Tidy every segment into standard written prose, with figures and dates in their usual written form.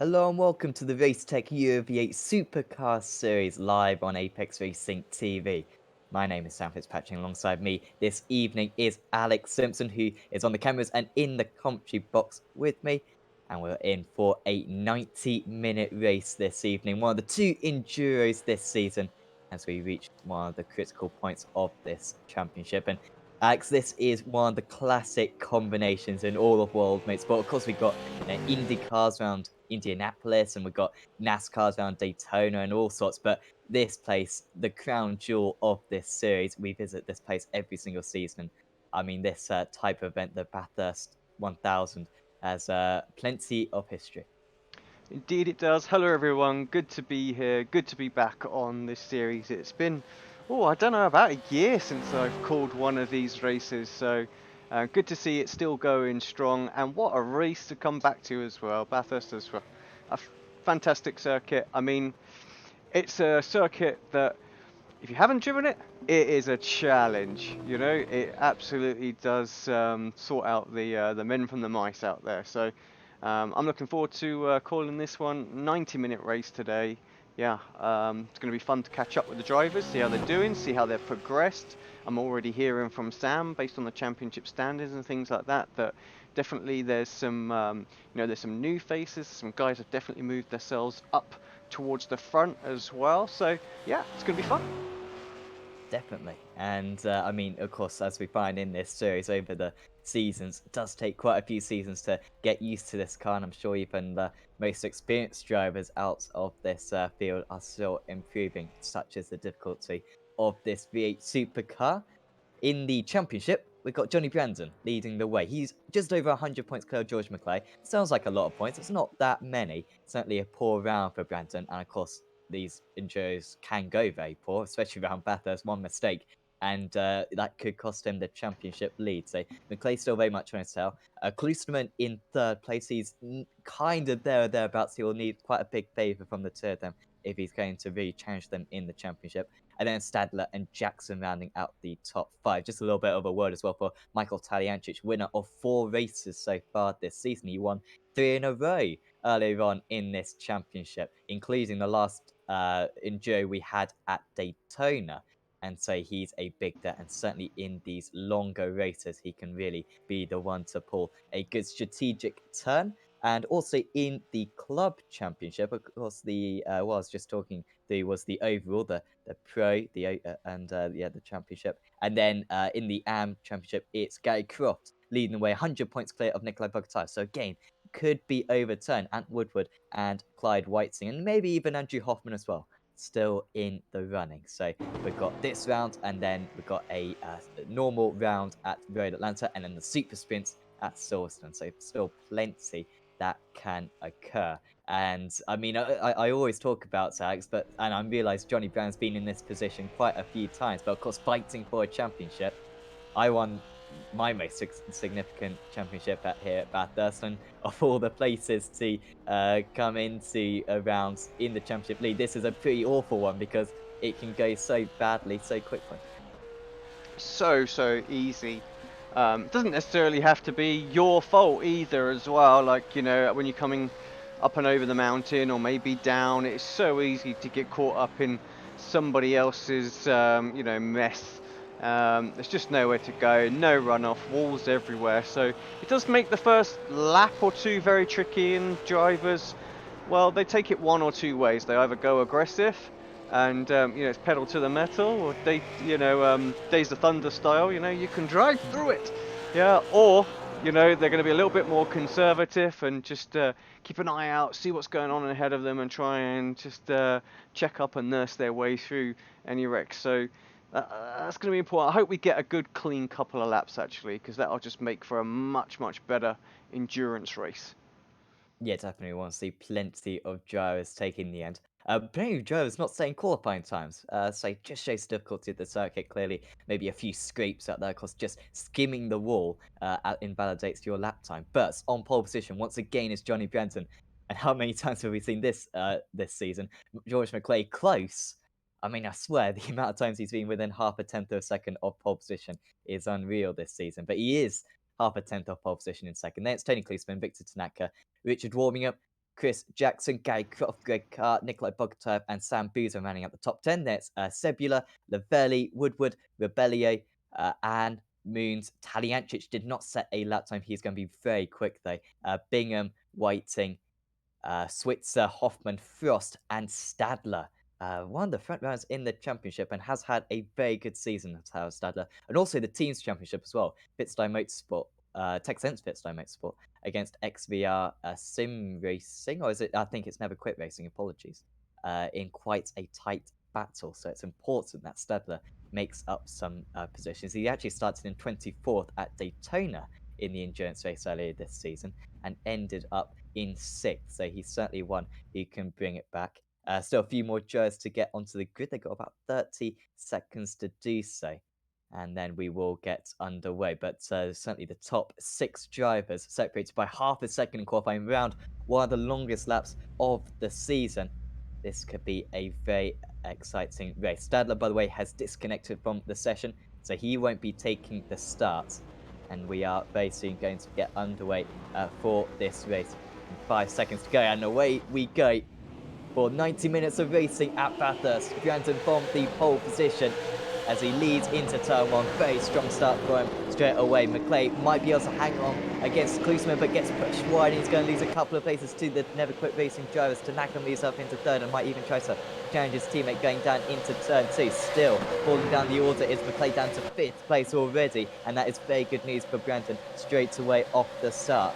Hello and welcome to the Racetech UV8 SuperCar series live on Apex Racing TV. My name is Sam Fitzpatrick, and alongside me this evening is Alex Simpson, who is on the cameras and in the commentary box with me. And we're in for a 90-minute race this evening, one of the two Enduros this season, as we reach one of the critical points of this championship. And Alex, this is one of the classic combinations in all of World Motorsport. Of course, we've got Indy cars around Indianapolis, and we've got NASCARs around Daytona and all sorts. But this place, the crown jewel of this series, we visit this place every single season. I mean, this type of event, the Bathurst 1000, has plenty of history. Indeed, it does. Hello, everyone. Good to be here. Good to be back on this series. It's been, I don't know, about a year since I've called one of these races. So good to see it still going strong. And what a race to come back to as well. Bathurst is a fantastic circuit. I mean, it's a circuit that if you haven't driven it, it is a challenge. You know, it absolutely does sort out the men from the mice out there. So I'm looking forward to calling this one 90-minute race today. Yeah, it's going to be fun to catch up with the drivers, see how they're doing, see how they've progressed. I'm already hearing from Sam, based on the championship standings and things like that, that definitely there's some, there's some new faces. Some guys have definitely moved themselves up towards the front as well. So yeah, it's going to be fun. Definitely. And I mean, of course, as we find in this series over the seasons, it does take quite a few seasons to get used to this car. And I'm sure even the most experienced drivers out of this field are still improving, such as the difficulty of this V8 supercar. In the championship, we've got Johnny Brandon leading the way. He's just over 100 points clear of George McClay. Sounds like a lot of points. It's not that many. Certainly a poor round for Brandon. And of course, these Enduros can go very poor, especially around Bathurst. One mistake, and that could cost him the championship lead. So McClay's still very much on his tail. Klosterman in third place. He's kind of there or thereabouts. He will need quite a big favour from the two of them if he's going to really challenge them in the championship. And then Stadler and Jackson rounding out the top five. Just a little bit of a word as well for Michael Taliancic, winner of 4 races so far this season. He won 3 in a row earlier on in this championship, including the last enduro we had at Daytona. And so he's a big threat, and certainly in these longer races, he can really be the one to pull a good strategic turn. And also in the club championship, of course, the what I was just talking to was the overall, the pro, the championship, and then in the AM championship, it's Gary Croft leading the way, 100 points clear of Nikolai Bogatyv. So again, could be overturned. Ant Woodward and Clyde Whiting, and maybe even Andrew Hoffman as well, still in the running. So we've got this round, and then we've got a normal round at Road Atlanta, and then the super sprints at Silverstone. So still plenty that can occur. And I mean, I always talk about Alex, and I realise Johnny Brown's been in this position quite a few times, but of course, fighting for a championship. I won my most significant championship here at Bathurst, and of all the places to come into a round in the championship league, this is a pretty awful one because it can go so badly so quickly. So easy. It doesn't necessarily have to be your fault either as well. Like, when you're coming up and over the mountain or maybe down, it's so easy to get caught up in somebody else's, mess. There's just nowhere to go, no runoff, walls everywhere. So it does make the first lap or two very tricky, and drivers, well, they take it one or two ways. They either go aggressive and it's pedal to the metal, or Days of Thunder style. You can drive through it, yeah. Or they're going to be a little bit more conservative and just keep an eye out, see what's going on ahead of them, and try and just check up and nurse their way through any wrecks. So that's going to be important. I hope we get a good, clean couple of laps actually, because that'll just make for a much better endurance race. Yeah, definitely want to see plenty of drivers taking the end. Plenty of drivers not setting qualifying times. So just shows the difficulty of the circuit. Clearly, maybe a few scrapes out there, because just skimming the wall invalidates your lap time. But on pole position, once again, is Johnny Benton. And how many times have we seen this this season? George McClay close. I mean, I swear, the amount of times he's been within half a tenth of a second of pole position is unreal this season. But he is half a tenth of pole position in second. Then it's Tony Kliesman, Victor Tanaka, Richard warming up. Chris Jackson, Gary Croft, Greg Carr, Nikolai Bogatyv, and Sam Boozer rounding out the top 10. There's Sebula, Lavelli, Woodward, Rebellier, and Moons. Taliancic did not set a lap time. He's going to be very quick, though. Bingham, Whiting, Switzer, Hoffman, Frost, and Stadler. One of the front runners in the championship and has had a very good season, Tara Stadler. And also the team's championship as well. Pitstone Motorsport, Texense Pitstone Motorsport against XVR Sim Racing, or is it? I think it's Never Quit Racing, apologies. In quite a tight battle. So it's important that Stadler makes up some positions. He actually started in 24th at Daytona in the endurance race earlier this season and ended up in 6th. So he's certainly one who can bring it back. Still a few more drivers to get onto the grid. They've got about 30 seconds to do so. And then we will get underway. But certainly the top 6 drivers separated by half a second in qualifying round. One of the longest laps of the season. This could be a very exciting race. Stadler, by the way, has disconnected from the session, so he won't be taking the start. And we are very soon going to get underway for this race. 5 seconds to go, and away we go for 90 minutes of racing at Bathurst. Granton from the pole position as he leads into turn 1. Very strong start for him straight away. McClay might be able to hang on against Klusman, but gets pushed wide. He's going to lose a couple of places to the Never Quit Racing drivers. Tanaka moves up into 3rd and might even try to challenge his teammate going down into turn 2. Still falling down the order is McClay down to 5th place already, and that is very good news for Granton straight away off the start.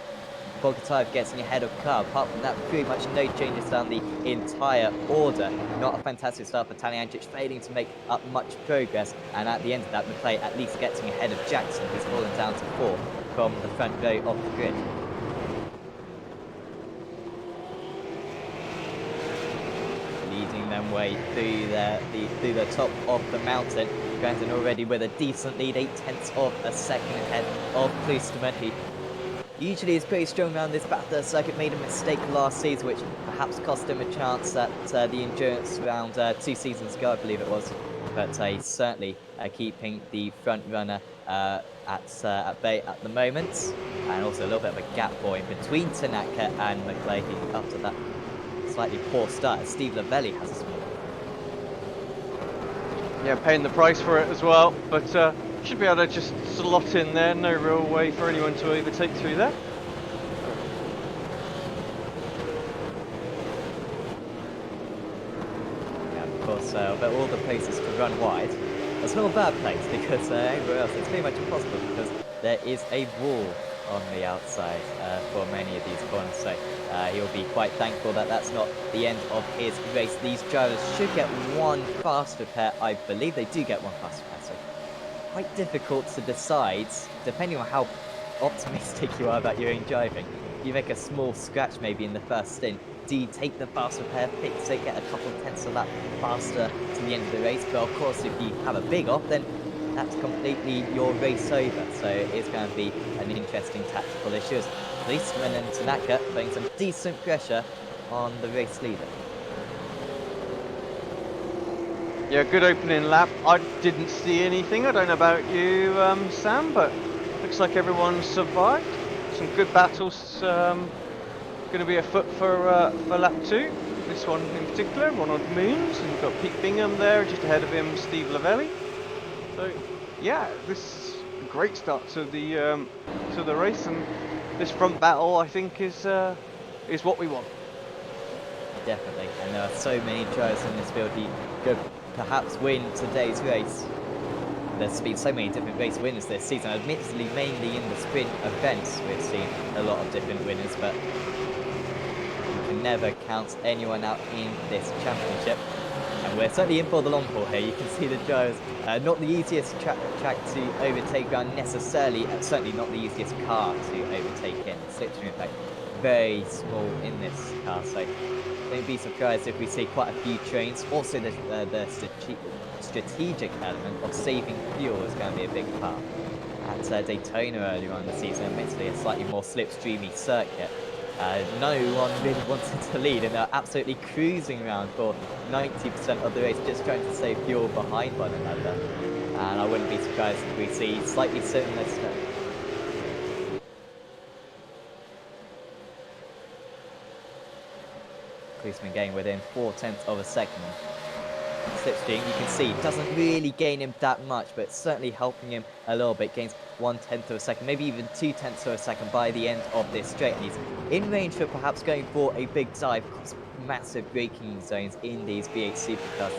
Bogatyv getting ahead of Carr. Apart from that, pretty much no changes down the entire order. Not a fantastic start for Taliancic, failing to make up much progress. And at the end of that, McClay at least getting ahead of Jackson, who's fallen down to 4th from the front row of the grid. Leading them way through the top of the mountain. Granton already with a decent lead, 0.8 of a second ahead of Klusman. He usually is pretty strong around this Bathurst circuit. Made a mistake last season, which perhaps cost him a chance at the endurance round 2 seasons ago, I believe it was. But he's certainly keeping the front runner at bay at the moment. And also a little bit of a gap boy between Tanaka and McClay after that slightly poor start. Steve Lavelli has a small. Yeah, paying the price for it as well, but should be able to just slot in there. No real way for anyone to overtake through there. Yeah, of course, but all the places to run wide. That's not a bad place because everywhere else it's pretty much impossible because there is a wall on the outside for many of these corners. So he'll be quite thankful that that's not the end of his race. These drivers should get one fast repair. I believe they do get one fast repair. So quite difficult to decide, depending on how optimistic you are about your own driving. You make a small scratch maybe in the first stint. Do you take the fast repair, fix it, get a couple of tenths of that faster to the end of the race? But of course, if you have a big off, then that's completely your race over. So it's going to be an interesting tactical issue. Klusman and Tanaka putting some decent pressure on the race leader. Yeah, good opening lap. I didn't see anything. I don't know about you, Sam, but looks like everyone survived. Some good battles going to be afoot for lap 2. This one in particular, Ronald Moons, and you've got Pete Bingham there, just ahead of him, Steve Lavelli. So yeah, this is a great start to the race, and this front battle I think is what we want. Definitely, and there are so many drivers in this field who could perhaps win today's race. There's been so many different race winners this season, admittedly mainly in the sprint events we've seen a lot of different winners, but you can never count anyone out in this championship. And we're certainly in for the long haul here. You can see the drivers, not the easiest track to overtake around necessarily, certainly not the easiest car to overtake in. Slips are in fact very small in this car, so don't be surprised if we see quite a few trains. Also the strategic element of saving fuel is going to be a big part. At Daytona earlier on in the season, admittedly a slightly more slipstreamy circuit, no one really wanted to lead, and they're absolutely cruising around for 90% of the race, just trying to save fuel behind one another. And I wouldn't be surprised if we see slightly similar stuff. Policeman getting within 0.4 of a second. Slipstream, you can see, doesn't really gain him that much, but certainly helping him a little bit. Gains 0.1 of a second, maybe even 0.2 of a second by the end of this straight. And he's in range for perhaps going for a big dive. Of course, massive braking zones in these V8 supercars.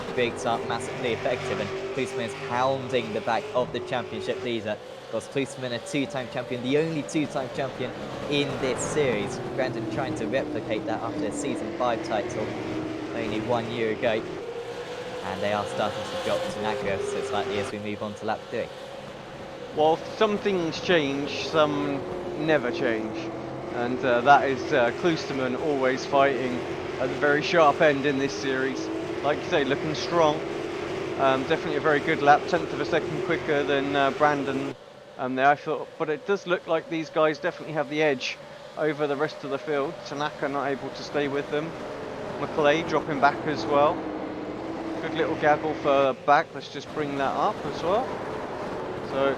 The brakes are massively effective, and Policeman is hounding the back of the championship leader. Of course, Policeman, a two-time champion, the only two-time champion in this series. Brandon trying to replicate that after a Season 5 title only 1 year ago. And they are starting to drop Tanaka so slightly as we move on to lap 3. Well, some things change, some never change. And that is Klosterman always fighting at the very sharp end in this series. Like you say, looking strong. Definitely a very good lap, 1/10 of a second quicker than Brandon there, I thought. But it does look like these guys definitely have the edge over the rest of the field. Tanaka not able to stay with them. McClay dropping back as well. Good little gaggle for back. Let's just bring that up as well. So,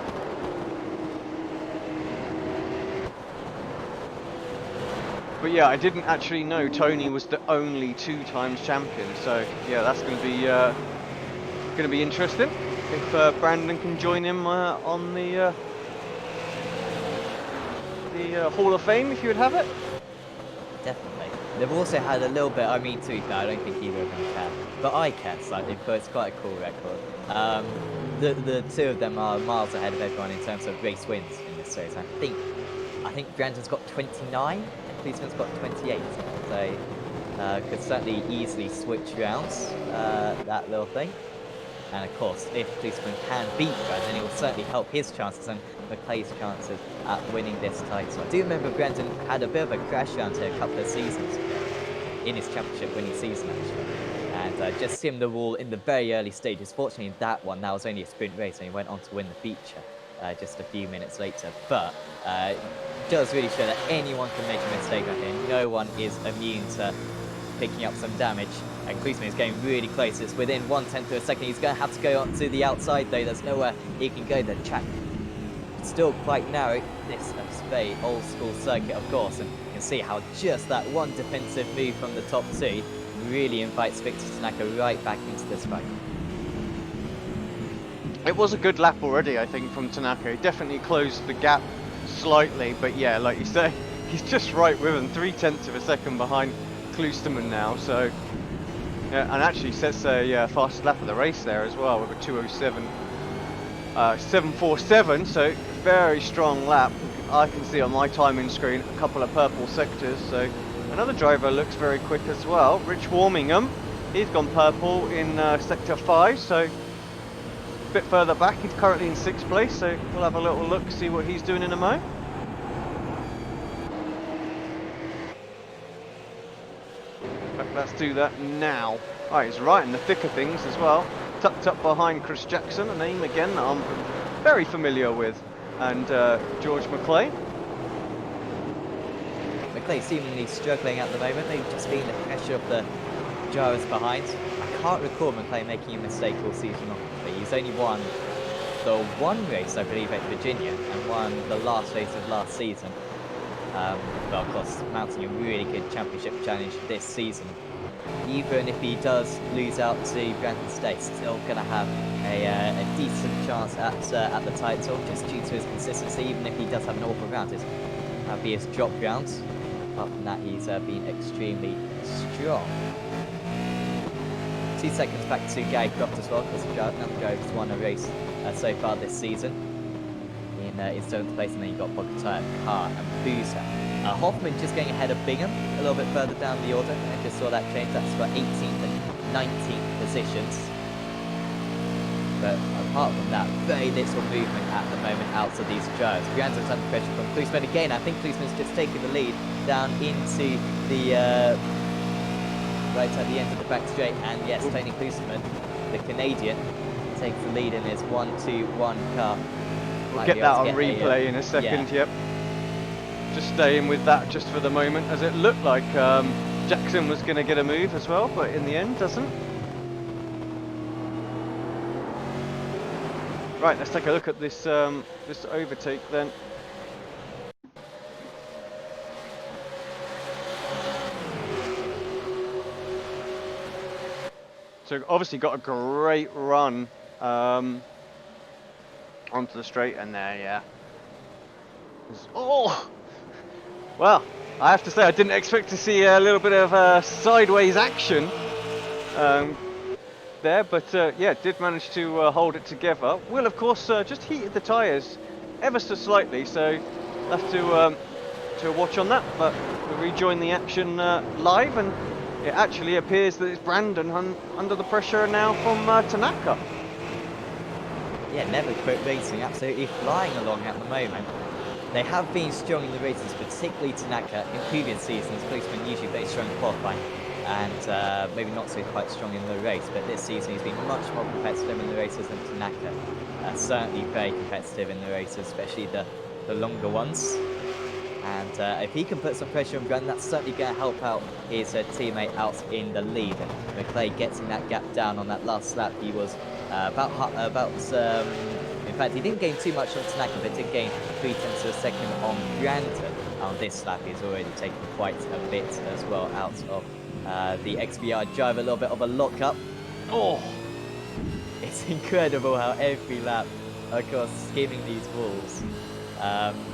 but yeah, I didn't actually know Tony was the only 2 times champion. So yeah, that's going to be interesting if Brandon can join him on the Hall of Fame, if you would have it. Definitely. They've also had a little bit, I mean, to be fair, I don't think either of them can, but I can slightly, but it's quite a cool record. The 2 of them are miles ahead of everyone in terms of race wins in this series. I think Brandon's got 29, and Policeman's got 28, so could certainly easily switch rounds, that little thing. And of course, if Policeman can beat Brandon, then it will certainly help his chances and McClay's chances at winning this title. I do remember Brandon had a bit of a crash round here a couple of seasons ago, in his championship winning season actually, and just simmed the wall in the very early stages. Fortunately, that was only a sprint race, and he went on to win the feature just a few minutes later. But it does really show that anyone can make a mistake out here. No one is immune to picking up some damage. And Policeman is getting really close. It's within 1/10 of a second. He's going to have to go onto the outside though. There's nowhere he can go. The track still quite narrow. This is a very old school circuit, of course, and you can see how just that one defensive move from the top 2 really invites Victor Tanaka right back into this fight. It was a good lap already, I think, from Tanaka. He definitely closed the gap slightly, but yeah, like you say, he's just right with him, 0.3 of a second behind Klosterman now. So yeah, and actually sets a fastest lap of the race there as well with a 2:07. 747, so very strong lap. I can see on my timing screen a couple of purple sectors, so another driver looks very quick as well. Rich Warmingham, he's gone purple in sector 5, so a bit further back. He's currently in 6th place, so we'll have a little look, see what he's doing in a mo. Let's do that now. Alright, he's right in the thick of things as well. Tucked up behind Chris Jackson, a name again that I'm very familiar with, and George McClay. McClay seemingly struggling at the moment, maybe just feeling the pressure of the drivers behind. I can't recall McClay making a mistake all season long, but he's only won the 1 race, I believe, at Virginia, and won the last race of last season. But of course, mounting a really good championship challenge this season. Even if he does lose out to Brandon State, still going to have a decent chance at the title, just due to his consistency. Even if he does have an awful round, his happiest drop rounds. Apart from that, he's been extremely strong. 2 seconds back to Gary Croft as well, because another driver has won a race so far this season in 7th place, and then you've got Bogota, Carr and Boozer. Hoffman just going ahead of Bingham a little bit further down the order. I just saw that change. That's for 18th and 19th positions. But apart from that, very little movement at the moment out of these drivers. Brandon's under pressure from Klosterman again. I think Klosterman's just taking the lead down into the right at the end of the back straight. And yes, Tony Klosterman, the Canadian, takes the lead in his 1-2-1 car. We'll get that on replay in a second. Yeah. Yep. Just staying with that just for the moment, as it looked like Jackson was going to get a move as well, but in the end doesn't. Right, let's take a look at this this overtake then. So obviously got a great run onto the straight end there, yeah. Oh! Well, I have to say I didn't expect to see a little bit of sideways action there, but yeah, did manage to hold it together. Will, of course, just heated the tyres ever so slightly, so we'll have to watch on that, but we rejoin the action live, and it actually appears that it's Brandon under the pressure now from Tanaka. Yeah, never quit racing, absolutely flying along at the moment. They have been strong in the races, particularly Tanaka. In previous seasons, Policeman usually very strong in qualifying, and maybe not so quite strong in the race, but this season he's been much more competitive in the races than Tanaka. Certainly very competitive in the races, especially the longer ones. And if he can put some pressure on Grant, that's certainly going to help out his teammate out in the lead. And McClay getting that gap down on that last lap, he was in fact, he didn't gain too much on Tanaka, but did gain 3/10 of a second on Brandon. On this lap, he's already taken quite a bit as well out of the XBR drive, a little bit of a lock-up. Oh! It's incredible how every lap, of course, skimming these walls.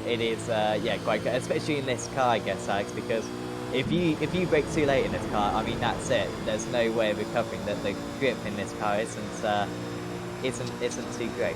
It is, yeah, quite good, especially in this car, I guess, Alex, because if you brake too late in this car, I mean, that's it. There's no way of recovering. That the grip in this car isn't too great.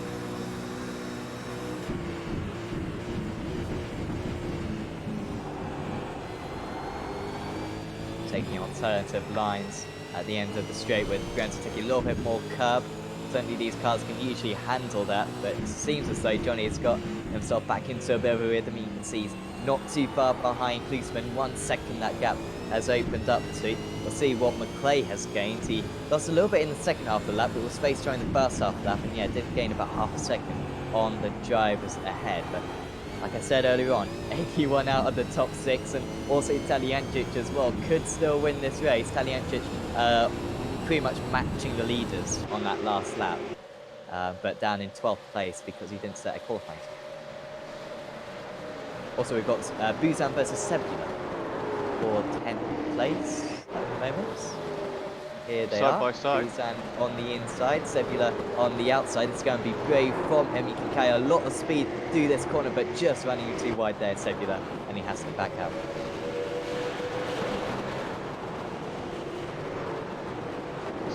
Taking alternative lines at the end of the straight with going to take a little bit more curb. Certainly these cars can usually handle that, but it seems as though Johnny has got himself back into a bit of a rhythm. You can see he's not too far behind Klusman. 1 second that gap has opened up to. We'll see what McClay has gained. He lost a little bit in the second half of the lap, but was face during the first half of the lap, and yeah, did gain about half a second on the drivers ahead. But like I said earlier on, 81 out of the top 6, and also Taliancic as well could still win this race. Taliancic pretty much matching the leaders on that last lap, but down in 12th place because he didn't set a qualifying. Also, we've got Buzan versus Sebula for 10th place at the moment. Here they are. Side by side. Buzan on the inside, Sebula on the outside. It's going to be brave from him. He can carry a lot of speed through this corner, but just running too wide there, Sebula, and he has to back out.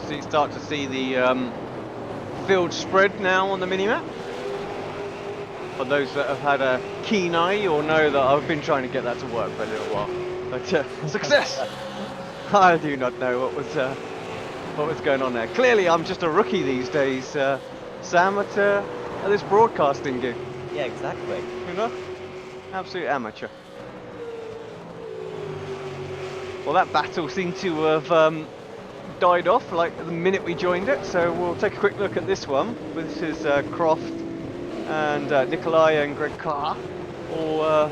So you start to see the field spread now on the minimap. For those that have had a keen eye, you'll know that I've been trying to get that to work for a little while. But success! I do not know what was going on there. Clearly, I'm just a rookie these days, Sam, at this broadcasting gig. Yeah, exactly. You know, absolute amateur. Well, that battle seemed to have died off like the minute we joined it, so we'll take a quick look at this one. This is Croft and Nikolai and Greg Carr all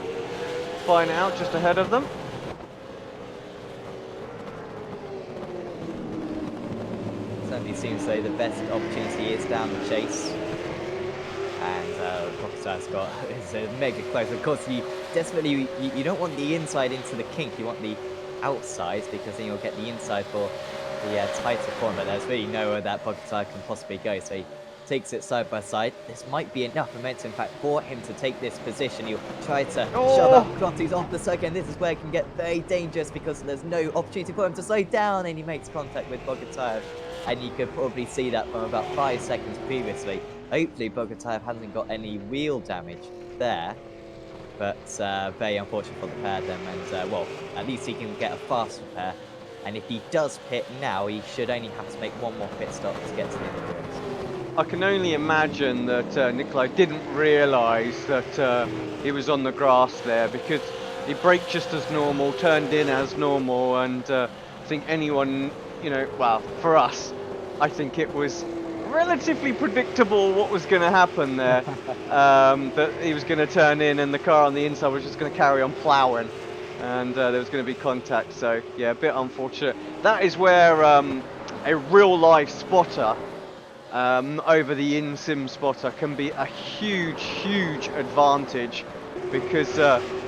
flying out just ahead of them. Certainly seems though the best opportunity is down the chase, and Rockstar's got it's a mega close. Of course, you desperately you don't want the inside into the kink. You want the outside because then you'll get the inside for the tighter corner. But there's really nowhere that Pogacar can possibly go. So he takes it side by side. This might be enough momentum, in fact, for him to take this position. He'll try to shove up Crofty's off the circuit, and this is where it can get very dangerous because there's no opportunity for him to slow down, and he makes contact with Pogacar. And you could probably see that from about 5 seconds previously. Hopefully Pogacar hasn't got any wheel damage there, but very unfortunate for the pair then, and well, at least he can get a fast repair. And if he does pit now, he should only have to make one more pit stop to get to the end of the race. I can only imagine that Nikolai didn't realise that he was on the grass there, because he braked just as normal, turned in as normal, and I think anyone, you know, well, for us, I think it was relatively predictable what was going to happen there. That he was going to turn in and the car on the inside was just going to carry on ploughing, and there was going to be contact. So yeah, a bit unfortunate. That is where a real life spotter over the in-sim spotter can be a huge advantage, because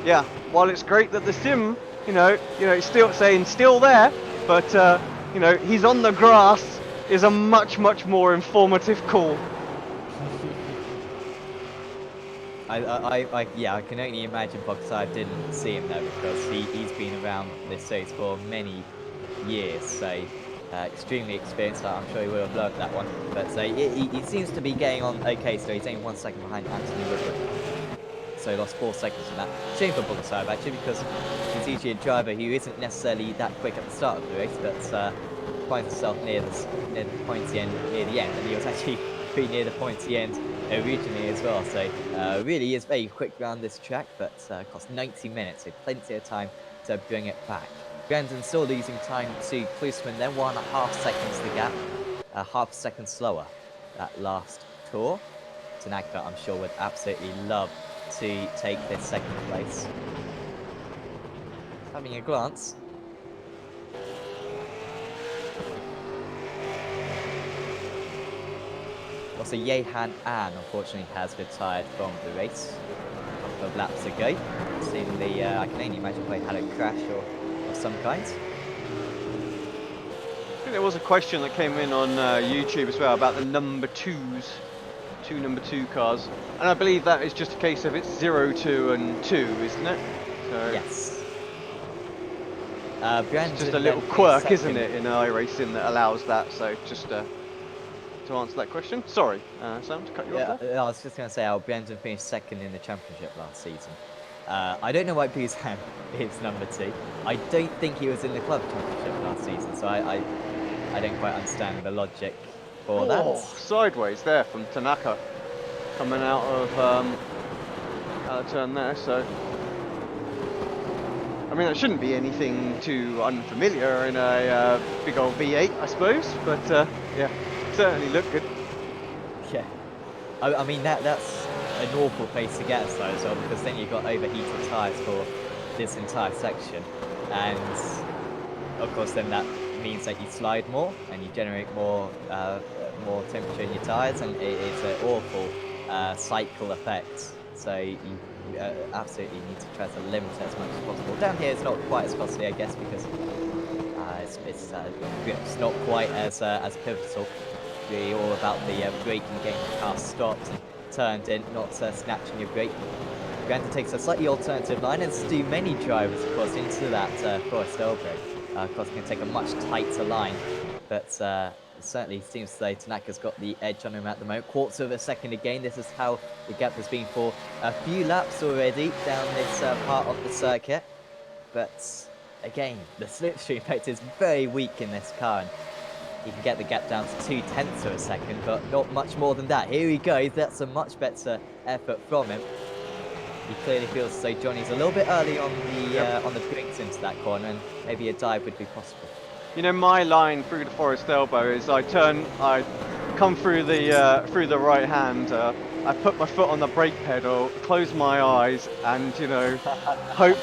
yeah, while it's great that the sim, you know, it's still saying still there, but you know, he's on the grass is a much more informative call. Yeah, I can only imagine Bogusar didn't see him there because he's been around this series for many years, so extremely experienced. I'm sure he would have learnt that one. But he seems to be getting on okay, so he's only 1 second behind Anthony Woodward. So he lost 4 seconds from that. Shame for Bogusar actually, because he's usually a driver who isn't necessarily that quick at the start of the race, but finds himself near the pointy end, near the end, and he was actually pretty near the pointy end originally as well. So really is very quick around this track, but cost 90 minutes, so plenty of time to bring it back. Brandon still losing time to Klusman, then 1.5 seconds the gap, half a second slower that last tour. Tanaka, I'm sure, would absolutely love to take this second place. Having a glance. Also, Yehan An, unfortunately, has retired from the race a couple of laps ago. Seemingly, I can only imagine if he had a crash or of some kind. I think there was a question that came in on YouTube as well about the number 2s. 2 number 2 cars, and I believe that is just a case of it's 0, 2 and 2, isn't it? So yes. It's just a little quirk, isn't it, in iRacing that allows that. So just to answer that question. Sorry, Sam, to cut you off there. I was just going to say, Brandon finished second in the championship last season. I don't know why Busan is number 2. I don't think he was in the club championship last season, so I don't quite understand the logic for that. Sideways there from Tanaka, coming out of turn there. So I mean, that shouldn't be anything too unfamiliar in a big old V8, I suppose. But yeah, certainly looked good. Yeah, I mean that's an awful place to get started as well, because then you've got overheated tyres for this entire section, and of course then that means that you slide more and you generate more temperature in your tyres, and it's an awful cycle effect. So you absolutely need to try to limit it as much as possible. Down here it's not quite as costly, I guess, because it's not quite as pivotal. Really all about the braking, getting the car stopped and turned in, not snatching your brake. Brandon takes a slightly alternative line, and do many drivers, of course, into that Forest elbow. Of course, can take a much tighter line, but it certainly seems as though Tanaka's got the edge on him at the moment. Quarters of a second again. This is how the gap has been for a few laps already down this part of the circuit. But again, the slipstream effect is very weak in this car, and he can get the gap down to 0.2 of a second, but not much more than that. Here he goes. That's a much better effort from him. He clearly feels as though Johnny's a little bit early on the brakes into that corner, and maybe a dive would be possible. You know, my line through the Forest elbow is I come through the right hand, I put my foot on the brake pedal, close my eyes, and hope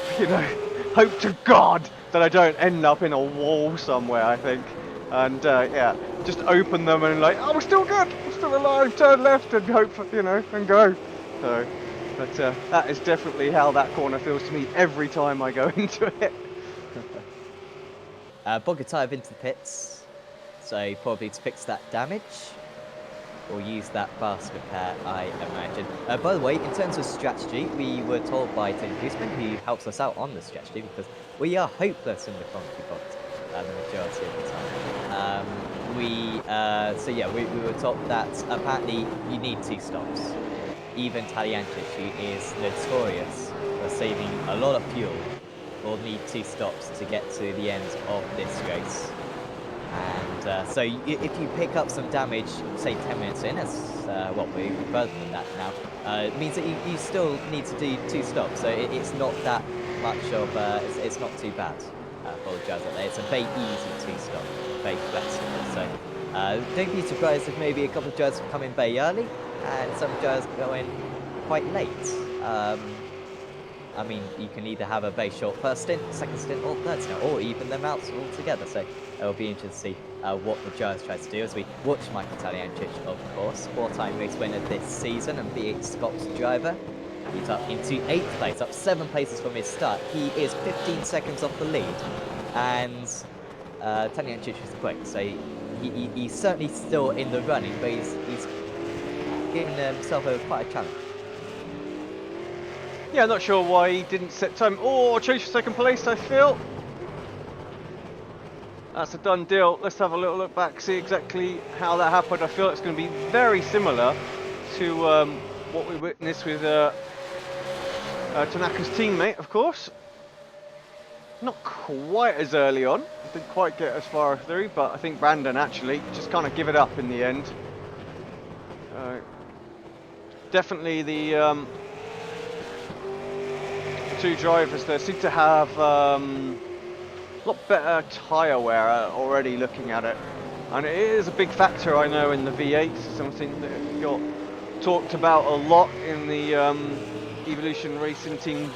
to God that I don't end up in a wall somewhere, I think. And yeah, just open them and like, oh, we're still good, we're still alive, turn left and hope for, and go. So, but that is definitely how that corner feels to me every time I go into it. Bogatyv into the pits, so probably to fix that damage, or use that fast repair, I imagine. By the way, in terms of strategy, we were told by Tim Guzman, who helps us out on the strategy, because we are hopeless in the concrete box the majority of the time. So yeah, we were told that apparently you need 2 stops. Even Taliancic, who is notorious for saving a lot of fuel, will need 2 stops to get to the end of this race. And so if you pick up some damage, say 10 minutes in, as we're even further than that now, it means that you still need to do 2 stops. So it's not that much of it's not too bad for the drivers out there. It's a very easy 2-stop, very flexible. So don't be surprised if maybe a couple of drivers come in very early and some drivers go in quite late. I mean, you can either have a very short first stint, second stint, or third stint, or even them out altogether. So it'll be interesting to see what the drivers try to do as we watch Michael Taliancic, of course, 4-time race winner this season and V8 Scots driver. He's up into 8th place, up 7 places from his start. He is 15 seconds off the lead, and Taliancic is quick, so he's certainly still in the running, but he's giving himself quite a challenge. Yeah, not sure why he didn't set time. Oh, chase for second place, I feel. That's a done deal. Let's have a little look back, see exactly how that happened. I feel it's going to be very similar to what we witnessed with Tanaka's teammate, of course. Not quite as early on. Didn't quite get as far through, but I think Brandon actually just kind of give it up in the end. Definitely the two drivers there seem to have a lot better tyre wear already looking at it. And it is a big factor, I know, in the V8s, something that got talked about a lot in the Evolution Racing Team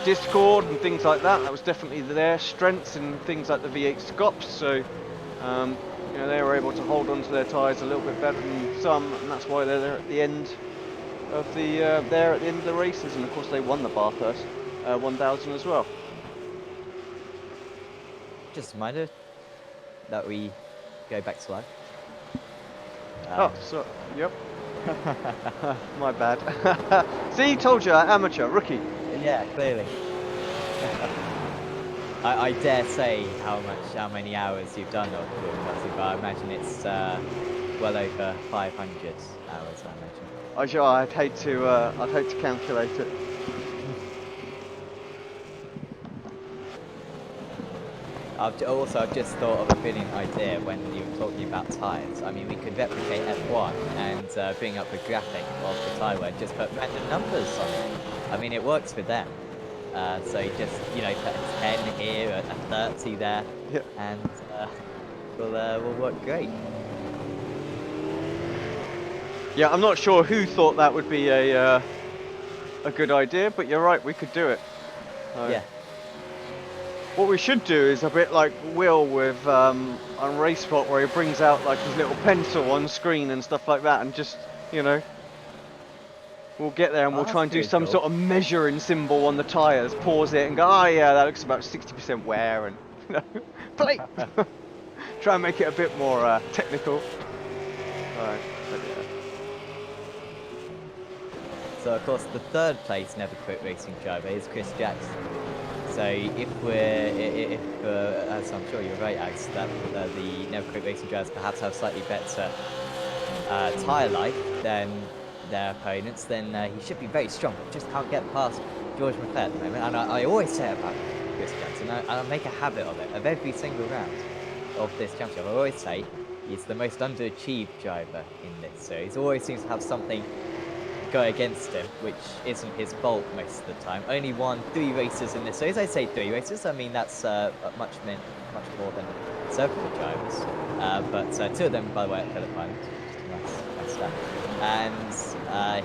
Discord and things like that. That was definitely their strengths in things like the V8 scops. So, you know, they were able to hold on to their tyres a little bit better than some, and that's why they're there at the end of the races. And of course, they won the Bathurst 1000 as well. Just a reminder that we go back to live. Oh, so yep. My bad. See, told you, amateur, rookie. Yeah, clearly. I dare say how many hours you've done of broadcasting, but I imagine it's well over 500 hours. I imagine. I'd hate to calculate it. I've just thought of a brilliant idea when you were talking about tyres. I mean, we could replicate F1 and bring up a graphic of the tyre wear, just put random numbers on it. I mean, it works for them. So just, you know, put a 10 here, a 30 there, yeah. And will work great. Yeah, I'm not sure who thought that would be a good idea, but you're right, we could do it. Yeah. What we should do is a bit like Will with on RaceSpot, where he brings out like his little pencil on screen and stuff like that, and just, you know, we'll get there and we'll try and do some sort of measuring symbol on the tyres, pause it and go, oh yeah, that looks about 60% wear, and, you know, plate. Try and make it a bit more technical. Right, but yeah. So of course the third place Never Quit Racing driver is Chris Jackson. So if as I'm sure you're right, Alex, that the Never Quit Racing drivers perhaps have slightly better tyre life than their opponents, then he should be very strong. Just can't get past George McClare at the moment. And I always say about Chris Jackson, and I make a habit of it, of every single round of this championship, I always say he's the most underachieved driver in this series. Always seems to have something go against him, which isn't his fault most of the time. Only won 3 races in this series. I say 3 races. I mean, that's much more than several drivers. But 2 of them, by the way, at Phillip Island. Just a nice stat. And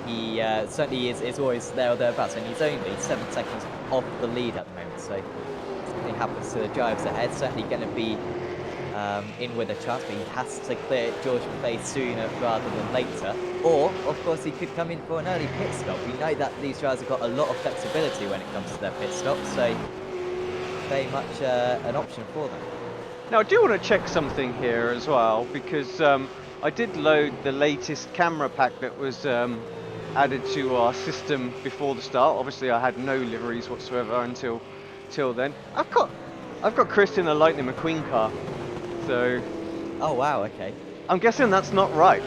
he certainly is always there or thereabouts, and he's only 7 seconds off the lead at the moment. So if something happens to the drivers ahead, certainly going to be in with a chance, but he has to clear George McClare sooner rather than later. Or, of course, he could come in for an early pit stop. We know that these drivers have got a lot of flexibility when it comes to their pit stops, so very much an option for them. Now, I do want to check something here as well, because I did load the latest camera pack that was added to our system before the start. Obviously, I had no liveries whatsoever until then. I've got Chris in a Lightning McQueen car. So, oh wow, okay. I'm guessing that's not right.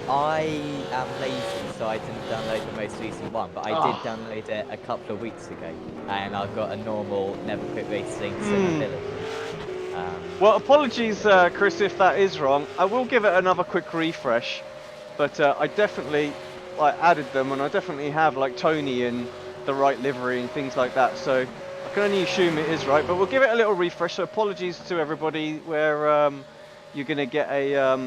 I am lazy, so I didn't download the most recent one, but I did download it a couple of weeks ago, and I've got a normal Never Quit Racing ability. Well, apologies, Chris, if that is wrong. I will give it another quick refresh, but I definitely added them, and I definitely have like Tony in the right livery and things like that. So I can only assume it is right, but we'll give it a little refresh. So apologies to everybody where you're going to get a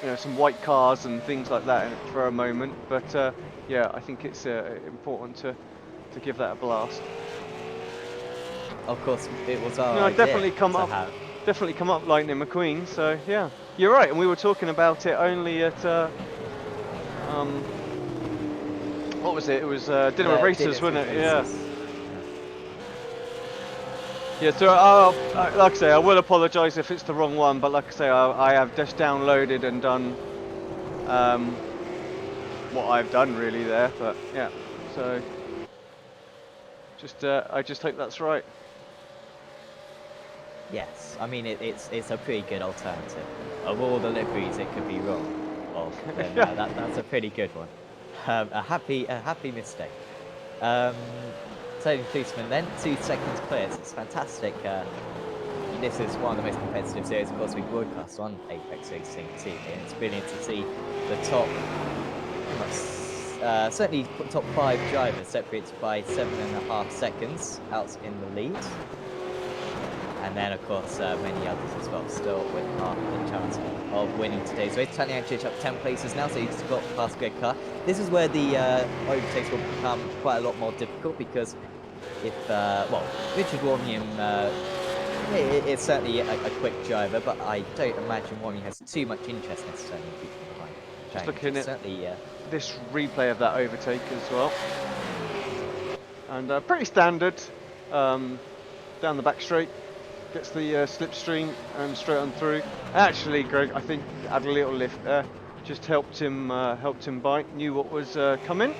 you know, some white cars and things like that for a moment. But yeah, I think it's important to give that a blast. Of course, it was our idea definitely come up Lightning McQueen. So yeah, you're right, and we were talking about it only at what was it? It was Dinner with Racers, wasn't it? Yeah. Yeah, so like I say, I will apologise if it's the wrong one, but like I say, I have just downloaded and done what I've done really there. But yeah, so I just hope that's right. Yes, I mean it's a pretty good alternative. Of all the liveries it could be wrong of, then Yeah. that's a pretty good one. A happy mistake. Tony Policeman then 2 seconds cleared. It's fantastic. This is one of the most competitive series, of course, we broadcast on Apex Racing TV, and it's brilliant to see the top, certainly top 5 drivers separated by 7.5 seconds out in the lead. And then, of course, many others as well, still with half the chance of winning today's race. Tony Anchich up 10 places now, so he's got past Greg Carr. This is where the overtakes will become quite a lot more difficult, because if, well, Richard Warmium is certainly a quick driver, but I don't imagine Warmium has too much interest necessarily in keeping behind. Just looking at certainly, this replay of that overtake as well. And pretty standard, down the back straight. Gets the slipstream and straight on through. Actually, Greg, I think had a little lift there. Just helped him bite. Knew what was coming.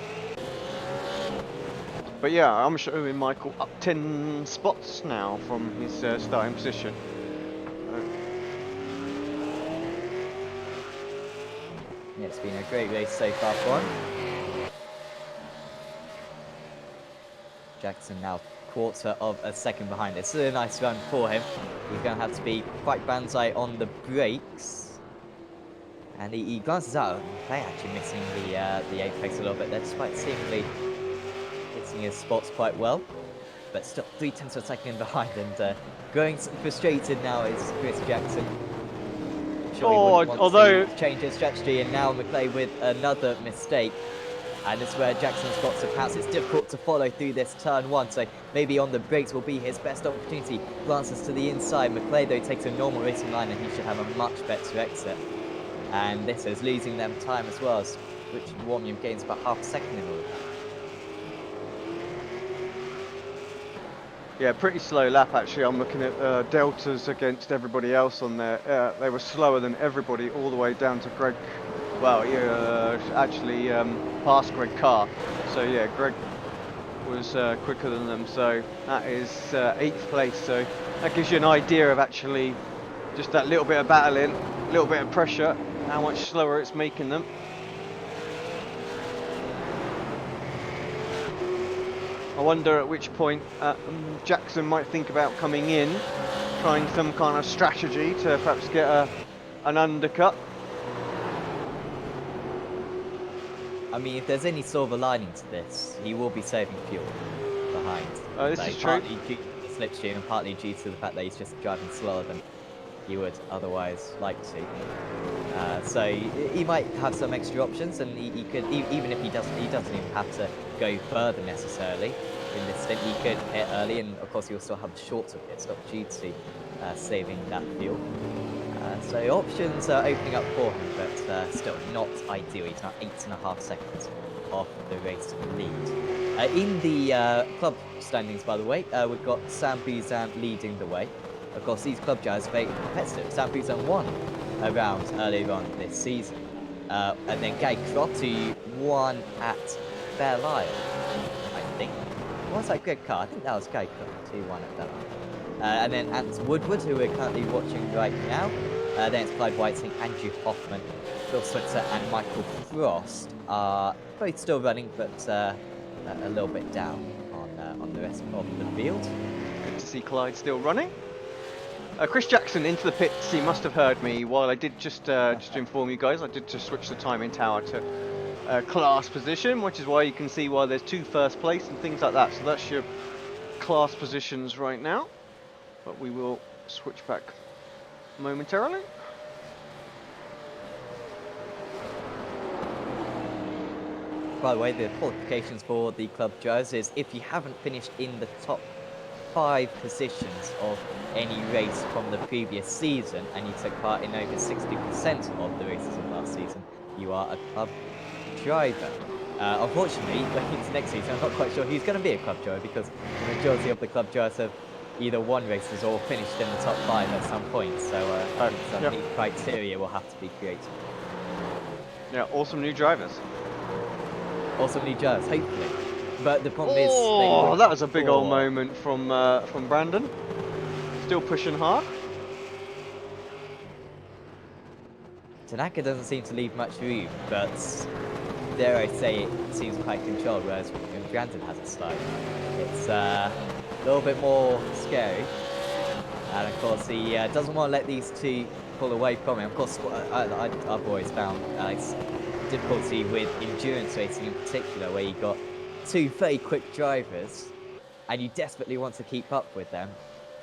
But yeah, I'm showing Michael up 10 spots now from his starting position. Yeah, it's been a great race so far for him. Jackson now quarter of a second behind. It's a nice run for him. He's going to have to be quite banzai on the brakes. And he glances out, and they actually missing the apex a little bit there, despite seemingly hitting his spots quite well. But still 0.3 of a second behind, and growing frustrated now is Chris Jackson. Sure, he wouldn't want to change his strategy, and now McClay with another mistake. And this is where Jackson spots a pass. It's difficult to follow through this turn 1, so maybe on the brakes will be his best opportunity. Glances to the inside. McClay, though, takes a normal racing line, and he should have a much better exit. And this is losing them time as well, as Richard Warmium gains about half a second in all of that. Yeah, pretty slow lap actually. I'm looking at deltas against everybody else on there. They were slower than everybody all the way down to Greg. Well, yeah, actually past Greg Carr. So yeah, Greg was quicker than them. So that is 8th place. So that gives you an idea of actually just that little bit of battling, a little bit of pressure, how much slower it's making them. I wonder at which point Jackson might think about coming in, trying some kind of strategy to perhaps get an undercut. I mean, if there's any silver lining to this, he will be saving fuel behind. This is true. Partly due to the slipstream and partly due to the fact that he's just driving slower than he would otherwise like to. So he might have some extra options, and he could, even if he doesn't even have to go further necessarily in this stint. He could hit early, and of course he'll still have a shorter pit stop due to saving that fuel. So options are opening up for him, but still not ideal. He's now 8.5 seconds off the race lead. In the club standings, by the way, we've got Sam Buzan leading the way. Of course, these club drivers are very competitive. Sam Buzan won a round earlier on this season. And then Guy Croft, who won at Bear Isle, I think. Was that Greg Carr? I think that was Guy Croft who won at Bear Isle. And then Ant Woodward, who we're currently watching right now. Then it's Clyde Whiting, Andrew Hoffman, Phil Switzer, and Michael Frost are both still running, but a little bit down on the rest of the field. Good to see Clyde still running. Chris Jackson into the pits. He must have heard me. While I did just to inform you guys, I did just switch the timing tower to class position, which is why you can see why there's 2 first place and things like that. So that's your class positions right now. But we will switch back momentarily. By the way, the qualifications for the club drivers is if you haven't finished in the top 5 positions of any race from the previous season, and you took part in over 60% of the races of last season, you are a club driver. Unfortunately, going into next season, I'm not quite sure who's going to be a club driver, because the majority of the club drivers have either won races or finished in the top 5 at some point. So I think some new criteria will have to be created. Yeah, awesome new drivers. Also new drivers, hopefully. But the problem is, oh, that was a big old moment from Brandon. Still pushing hard. Tanaka doesn't seem to leave much room, but dare I say it seems quite controlled, whereas when Brandon has a slide, it's a little bit more scary. And of course, he doesn't want to let these two pull away from him. Of course, I've always found difficulty with endurance racing in particular, where you've got two very quick drivers, and you desperately want to keep up with them,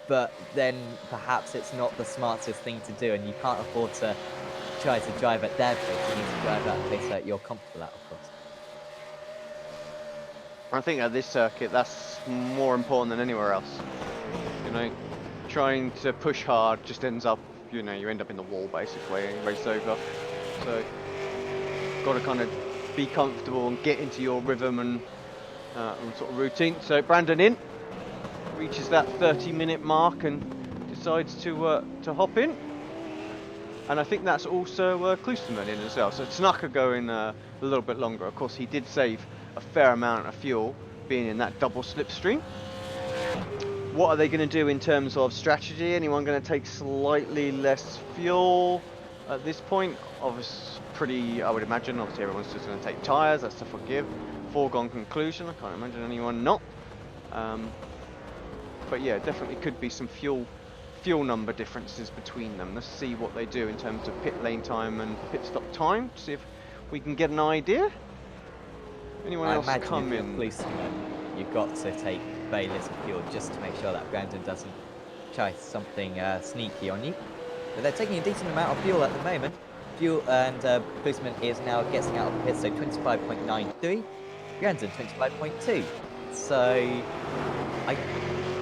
but then perhaps it's not the smartest thing to do, and you can't afford to try to drive at their pace. You need to drive at a pace that you're comfortable at, of course. I think at this circuit, that's more important than anywhere else. You know, trying to push hard just ends up, you know, you end up in the wall basically, and race over. So, got to kind of be comfortable and get into your rhythm and sort of routine. So Brandon in, reaches that 30-minute mark and decides to hop in. And I think that's also Klosterman in as well. So Tanaka going a little bit longer. Of course, he did save a fair amount of fuel being in that double slipstream. What are they going to do in terms of strategy? Anyone going to take slightly less fuel at this point? Obviously, I would imagine, obviously everyone's just going to take tyres, that's to forgive. Foregone conclusion, I can't imagine anyone not. But yeah, definitely could be some fuel number differences between them. Let's see what they do in terms of pit lane time and pit stop time, see if we can get an idea. Anyone else come in? You've got to take very little fuel just to make sure that Brandon doesn't try something sneaky on you. But they're taking a decent amount of fuel at the moment. Fuel and Klosterman is now getting out of the pit, so 25.93. Brandon 25.2. So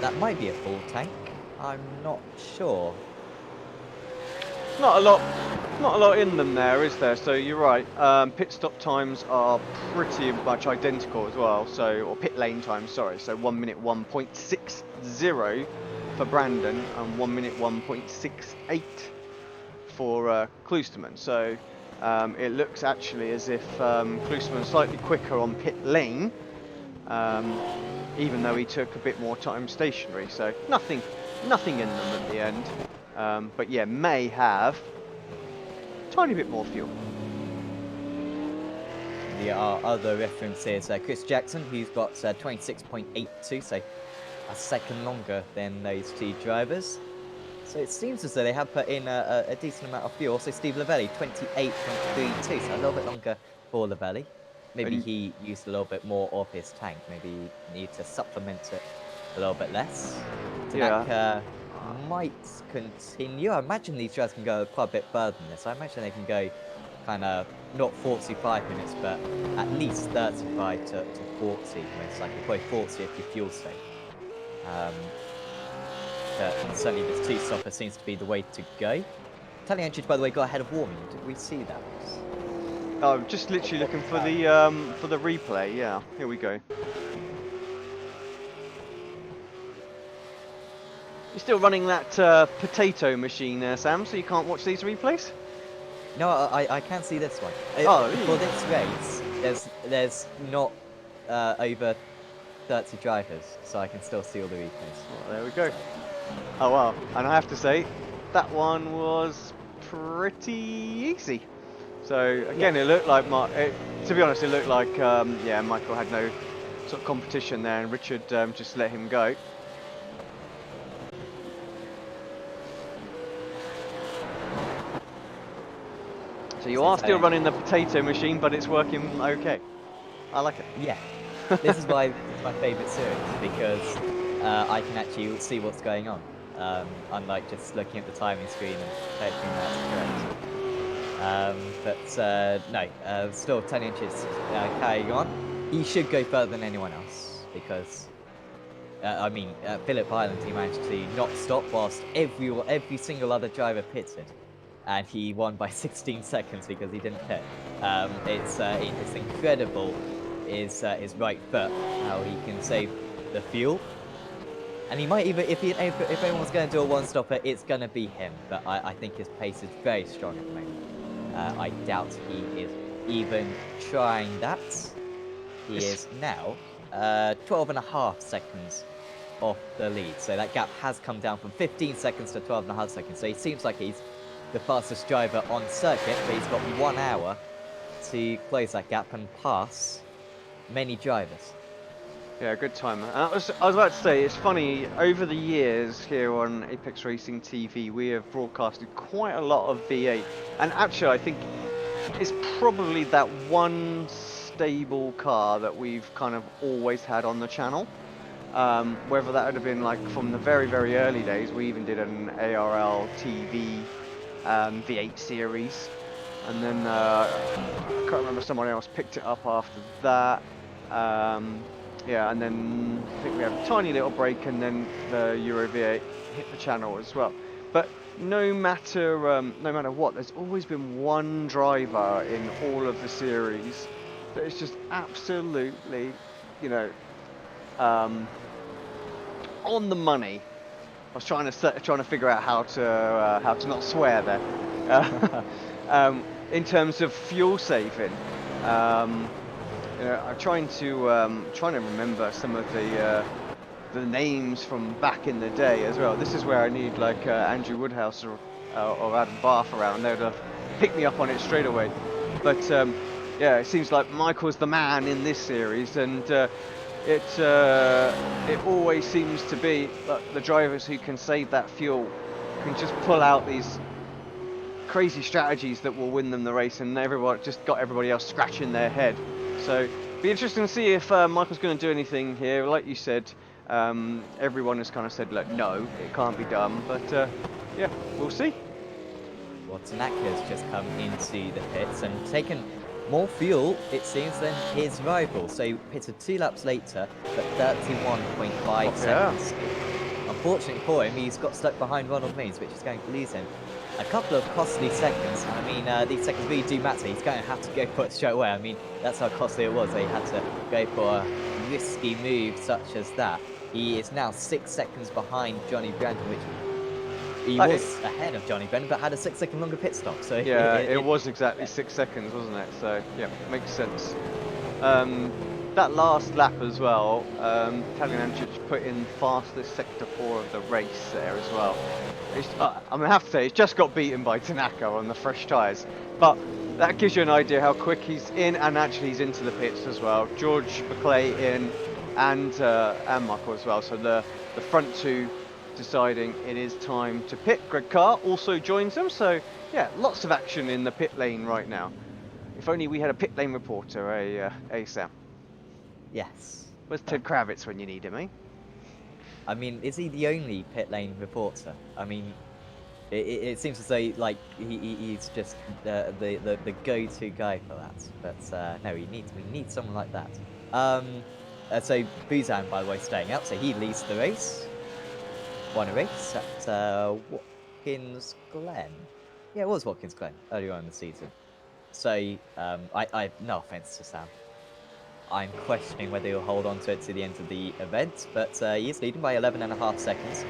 that might be a full tank. I'm not sure. Not a lot in them there, is there? So you're right. Pit stop times are pretty much identical as well. So, or pit lane times, sorry. So 1 minute 1.60 for Brandon and 1 minute 1.68 for Klosterman. So it looks actually as if Klosterman's slightly quicker on pit lane, even though he took a bit more time stationary. So nothing in them at the end. But yeah, may have a tiny bit more fuel. There are other references. Chris Jackson, who's got 26.82, so a second longer than those two drivers. So it seems as though they have put in a decent amount of fuel. So Steve Lavelli, 28.32, so a little bit longer for Lavelli. Maybe he used a little bit more of his tank. Maybe you need to supplement it a little bit less. Tanaka might continue. I imagine these drivers can go quite a bit further than this. I imagine they can go kind of not 45 minutes, but at least 35 to 40 most likely. Probably 40 if you fuel safe. But certainly this two-stopper seems to be the way to go. Italian by the way, got ahead of warming. Did we see that? Oh, just literally looking for the replay. Yeah, here we go. You're still running that potato machine there, Sam, so you can't watch these replays? No, I can see this one. Oh, for this race, there's not over 30 drivers, so I can still see all the replays. Well, there we go. Oh wow, and I have to say, that one was pretty easy. So again, it looked like to be honest, it looked like yeah, Michael had no sort of competition there, and Richard just let him go. So you are still running the potato machine, but it's working okay. I like it. Yeah, this is why this is my favourite series, because I can actually see what's going on, unlike just looking at the timing screen and hoping that's correct. No, still 10 inches carrying on. He should go further than anyone else, because I mean, Phillip Island, he managed to not stop whilst every single other driver pitted. And he won by 16 seconds because he didn't pit. It's incredible his right foot, how he can save the fuel. And he might even, if anyone's going to do a one-stopper, it's going to be him. But I think his pace is very strong at the moment. I doubt he is even trying that. He is now 12.5 seconds off the lead. So that gap has come down from 15 seconds to 12.5 seconds. So he seems like he's the fastest driver on circuit, but he's got 1 hour to close that gap and pass many drivers. Yeah, good time. I was about to say, it's funny, over the years here on Apex Racing TV, we have broadcasted quite a lot of V8. And actually, I think it's probably that one stable car that we've kind of always had on the channel. Whether that would have been like from the very, very early days, we even did an ARL TV V8 series. And then, I can't remember, someone else picked it up after that. Yeah, and then I think we had a tiny little break, and then the Euro V8 hit the channel as well. But no matter what, there's always been one driver in all of the series that is just absolutely, you know, on the money. I was trying to figure out how to not swear there. In terms of fuel saving. You know, I'm trying to remember some of the names from back in the day as well. This is where I need like Andrew Woodhouse or Adam Barth around. They'd have picked me up on it straight away. But yeah, it seems like Michael's the man in this series, and it always seems to be that the drivers who can save that fuel can just pull out these crazy strategies that will win them the race, and everyone just got everybody else scratching their head. So be interesting to see if Michael's going to do anything here. Like you said, everyone has kind of said, look, no, it can't be done. But yeah, we'll see. Well, Tanaka's just come into the pits and taken more fuel, it seems, than his rival. So he pitted 2 laps later, but 31.5 seconds. Unfortunately for him, he's got stuck behind Ronald Means, which is going to lose him a couple of costly seconds. I mean, these seconds really do matter. He's going to have to go for it straight away. I mean, that's how costly it was. They had to go for a risky move such as that. He is now 6 seconds behind Johnny Brandon, which he was ahead of Johnny Brandon, but had a 6-second longer pit stop. So yeah, it was exactly 6 seconds, wasn't it? So yeah, makes sense. That last lap as well, Taliancic put in fastest sector 4 of the race there as well. I'm going to have to say, he's just got beaten by Tanaka on the fresh tyres. But that gives you an idea how quick he's in, and actually he's into the pits as well. George McClay in, and Michael as well. So the front two deciding it is time to pit. Greg Carr also joins them. So yeah, lots of action in the pit lane right now. If only we had a pit lane reporter, Sam. Yes. Where's Ted Kravitz when you need him, eh? I mean, is he the only pit lane reporter? I mean, it seems as though like he's just the go-to guy for that. But no, we need someone like that. So Buzan, by the way, staying out, so he leads the race. Won a race at Watkins Glen. Yeah, it was Watkins Glen earlier on in the season. So I no offense to Sam. I'm questioning whether he'll hold on to it to the end of the event, but he is leading by 11.5 seconds.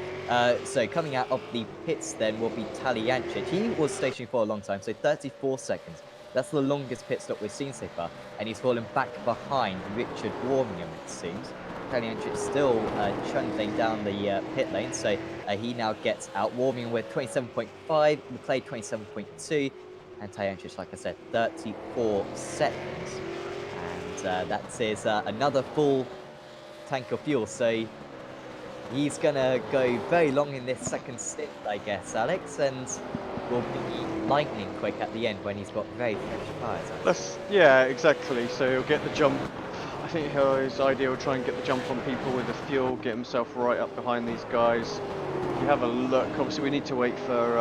So coming out of the pits then will be Taliancic. He was stationary for a long time, so 34 seconds. That's the longest pit stop we've seen so far, and he's fallen back behind Richard Warmingham, it seems. Taliancic still trundling down the pit lane, so he now gets out. Warmingham with 27.5, McClay 27.2, and Taliancic, like I said, 34 seconds. That is another full tank of fuel, so he's gonna go very long in this second stint, I guess, Alex, and will be lightning quick at the end when he's got very fresh tyres. Yeah, exactly. So he'll get the jump. I think his idea will try and get the jump on people with the fuel, get himself right up behind these guys. If you have a look, obviously we need to wait for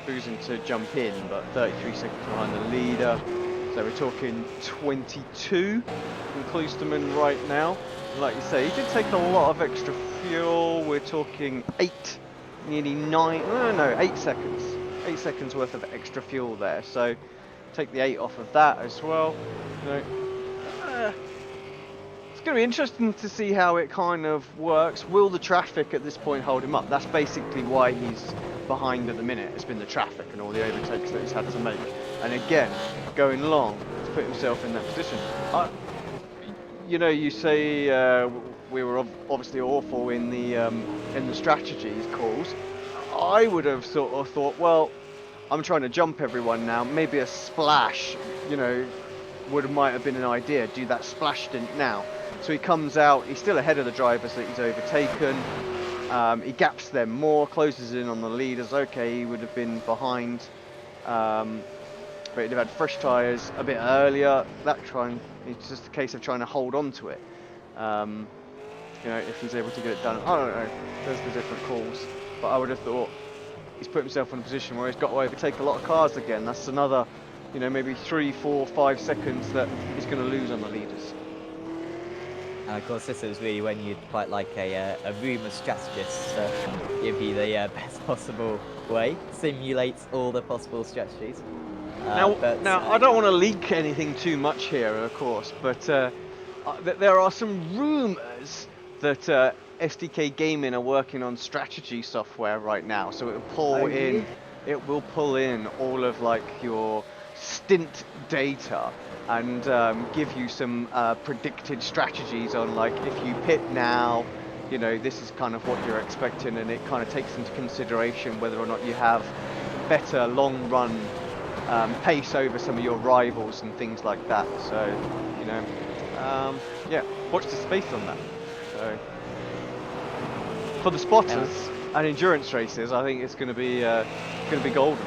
Buzan to jump in, but 33 seconds behind the leader. So we're talking 22 from Klosterman right now. Like you say, he did take a lot of extra fuel. We're talking 8 seconds. 8 seconds worth of extra fuel there. So take the 8 off of that as well. You know, it's going to be interesting to see how it kind of works. Will the traffic at this point hold him up? That's basically why he's behind at the minute. It's been the traffic and all the overtakes that he's had to make. And again, going long to put himself in that position. You know, you say we were obviously awful in the strategies calls. I would have sort of thought, well, I'm trying to jump everyone now. Maybe a splash, you know, might have been an idea. Do that splash stint now. So he comes out. He's still ahead of the drivers that he's overtaken. He gaps them more, closes in on the leaders. Okay, he would have been behind, but he'd have had fresh tyres a bit earlier. It's just a case of trying to hold on to it. You know, if he's able to get it done. I don't know. There's the different calls, but I would have thought he's put himself in a position where he's got to overtake a lot of cars again. That's another, you know, maybe 3, 4, 5 seconds that he's going to lose on the leaders. And of course, this is really when you'd quite like a room of strategists to give you the best possible way, simulates all the possible strategies. Now, I don't want to leak anything too much here, of course, but there are some rumours that SDK Gaming are working on strategy software right now, so it will pull in all of like your stint data and give you some predicted strategies on, like, if you pit now, you know, this is kind of what you're expecting, and it kind of takes into consideration whether or not you have better long run pace over some of your rivals and things like that. So, you know, yeah, watch the space on that. So, for the spotters and endurance races, I think it's going to be golden.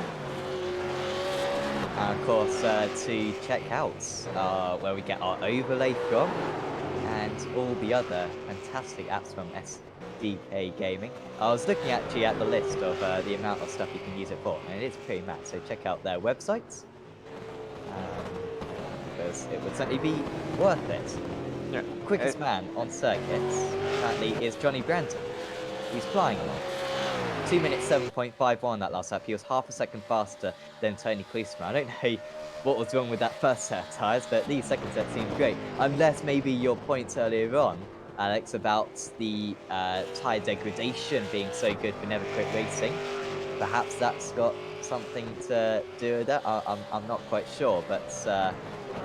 And of course, to check out where we get our overlay from, and all the other fantastic apps from SDK Gaming. I was looking actually at the list of the amount of stuff you can use it for, and it is pretty mad. So check out their websites, because it would certainly be worth it. Yeah. Quickest man on circuits apparently is Johnny Brandon. He's flying along. 2 minutes 7.51 that last lap. He was half a second faster than Tony Klisterman. I don't know what was wrong with that first set of tyres, but these second sets seemed great. Unless maybe your points earlier on, Alex, about the tyre degradation being so good for Never Quit Racing. Perhaps that's got something to do with that. I'm not quite sure, but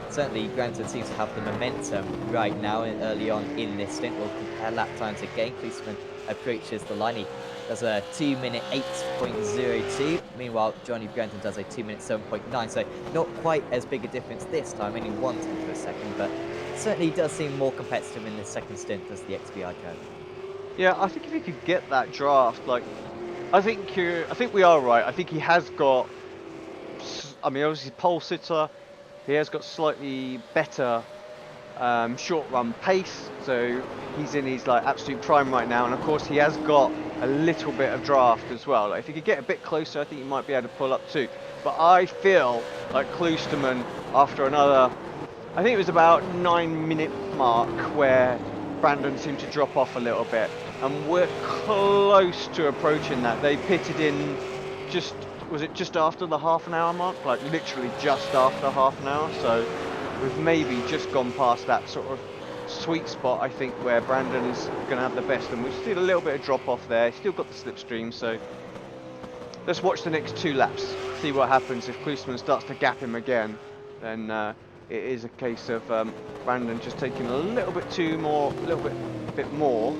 certainly Granton seems to have the momentum right now early on in this stint. We'll compare lap times again. Klisterman approaches the line. He does a 2 minute 8.02. Meanwhile, Johnny Brandon does a 2 minute 7.9. So not quite as big a difference this time, only 1/10 of a second, but certainly does seem more competitive in this second stint as the XBI curve. Yeah, I think if he could get that draft, like, I think we are right. I think he has got, I mean, obviously pole sitter. He has got slightly better short run pace, so he's in his like absolute prime right now, and of course he has got a little bit of draft as well. Like, if he could get a bit closer, I think he might be able to pull up too. But I feel like Klisterman, after another, I think it was about 9 minute mark where Brandon seemed to drop off a little bit, and we're close to approaching that. They pitted in was it just after the half an hour mark? Like literally just after half an hour. So we've maybe just gone past that sort of sweet spot, I think, where Brandon is going to have the best, and we've seen a little bit of drop off there. Still got the slipstream, so let's watch the next 2 laps, see what happens. If Klisterman starts to gap him again, then it is a case of Brandon just taking a little bit more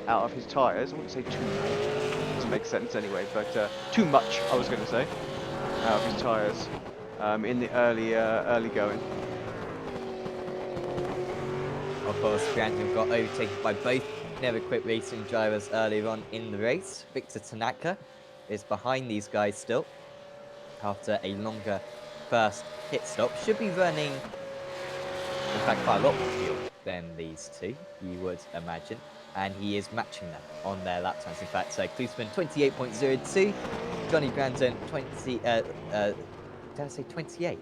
out of his tyres. I wouldn't say too more, doesn't make sense anyway, but too much, I was going to say, out of his tyres in the early going. Of course, Brandon got overtaken by both Never Quit Racing drivers earlier on in the race. Victor Tanaka is behind these guys still after a longer first pit stop. Should be running, in fact, quite a lot more fuel than these two, you would imagine. And he is matching them on their lap times. In fact, so Klisterman 28.02, Johnny Brandon 20, did I say 28?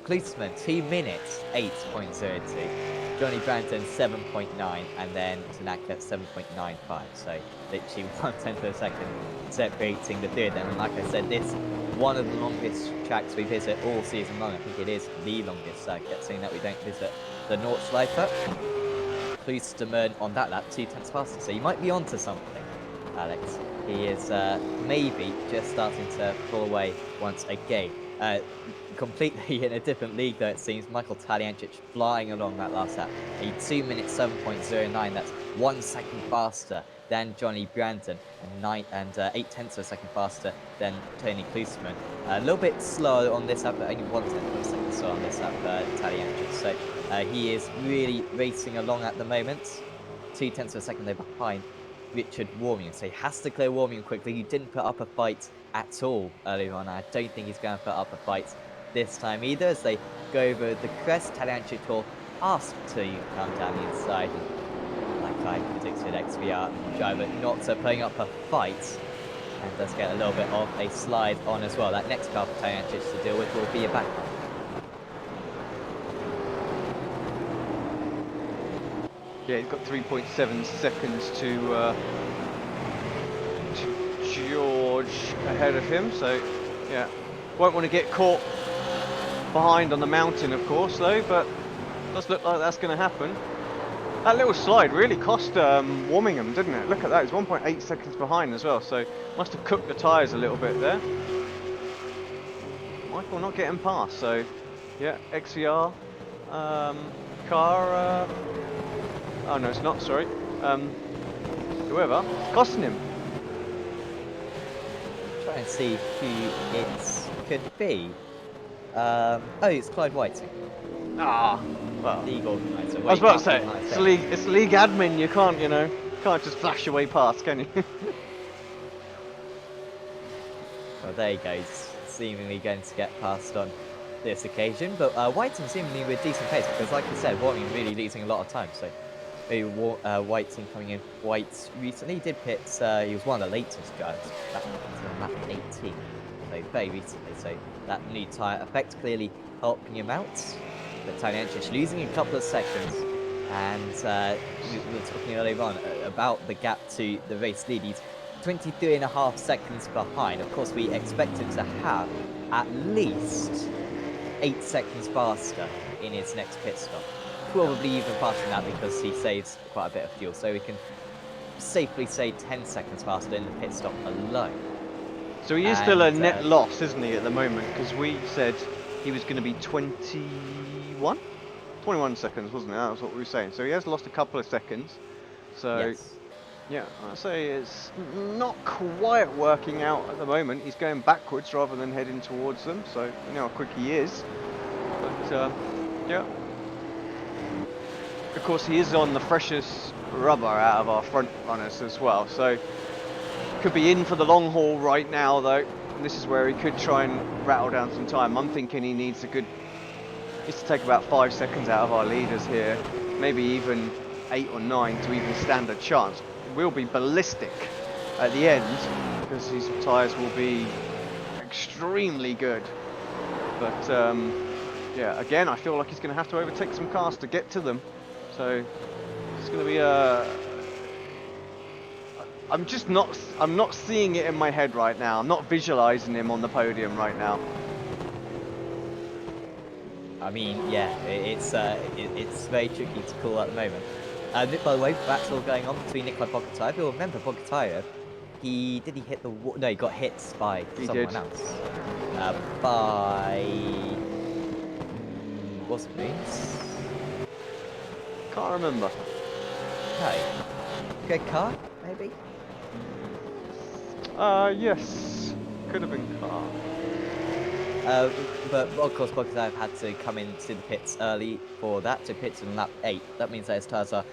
Klisterman 2 minutes 8.02, Johnny Brandon 7.9, and then Tanaka 7.95. So literally 1/10 of a second separating the two of them. And like I said, this one of the longest tracks we visit all season long. I think it is the longest circuit, seeing that we don't visit the Nordschleife. Klosterman on that lap, 2 tenths faster. So you might be onto something, Alex. He is maybe just starting to pull away once again. Completely in a different league, though, it seems. Michael Taliancic flying along that last lap. A 2 minute 7.09. That's 1 second faster than Johnny Brandon, and 8 tenths of a second faster than Tony Klosterman. A little bit slow on this lap, but only 1 tenth of a second slow on this lap, Taliancic. So he is really racing along at the moment. 2 tenths of a second though behind Richard Warmian. So he has to clear Warmian quickly. He didn't put up a fight at all earlier on. I don't think he's going to put up a fight this time either. As they go over the crest, Taliancic will ask to come down the inside. And like I predicted, XVR driver not putting up a fight. And does get a little bit of a slide on as well. That next car for Taliancic to deal with will be a back car. Yeah, he's got 3.7 seconds to George ahead of him, so yeah, won't want to get caught behind on the mountain, of course, though, but does look like that's going to happen. That little slide really cost Warmingham, didn't it? Look at that, he's 1.8 seconds behind as well, so must have cooked the tyres a little bit there. Michael not getting past, so yeah, XVR car. Oh no, it's not. Sorry. Whoever, it's costing him. Try and see who it could be. Oh, it's Clyde Whiting. Ah, well. League organizer. I was about to say, it's league admin. You can't, can't just flash your way past, can you? Well, there he goes. Seemingly going to get past on this occasion, but Whiting seemingly with decent pace because, like I said, Warming really losing a lot of time. So. Whiting coming in quite recently. He did pit, he was one of the latest guys, back on lap 18, so very recently. So that new tyre effect clearly helping him out. But Taliancic losing a couple of seconds, and we were talking earlier on about the gap to the race lead. He's 23.5 seconds behind. Of course, we expect him to have at least 8 seconds faster in his next pit stop. Probably even faster than that because he saves quite a bit of fuel, so we can safely say 10 seconds faster in the pit stop alone. So he is still a net loss, isn't he, at the moment? Because we said he was going to be 21? 21 seconds, wasn't it? That was what we were saying. So he has lost a couple of seconds. So, yes. Yeah, I'd say it's not quite working out at the moment. He's going backwards rather than heading towards them, so you know how quick he is. But, yeah. Of course, he is on the freshest rubber out of our front runners as well, so could be in for the long haul right now, though. And this is where he could try and rattle down some time. I'm thinking he needs to take about 5 seconds out of our leaders here, maybe even 8 or 9 to even stand a chance. It will be ballistic at the end because his tyres will be extremely good. But yeah, again, I feel like he's going to have to overtake some cars to get to them. So it's going to be I'm not seeing it in my head right now. I'm not visualizing him on the podium right now. I mean, yeah, it's very tricky to call at the moment. By the way, that's all going on between Nikolai Bogotayev. You'll remember Bogotayev, he hit the wall? No, he got hit by someone else. By what's it means? Can't remember. No. Greg Carr, maybe? Yes. Could have been Carr. But of course, Bogotayev had to come into the pits early for that, to pits in lap 8. That means that his tyres are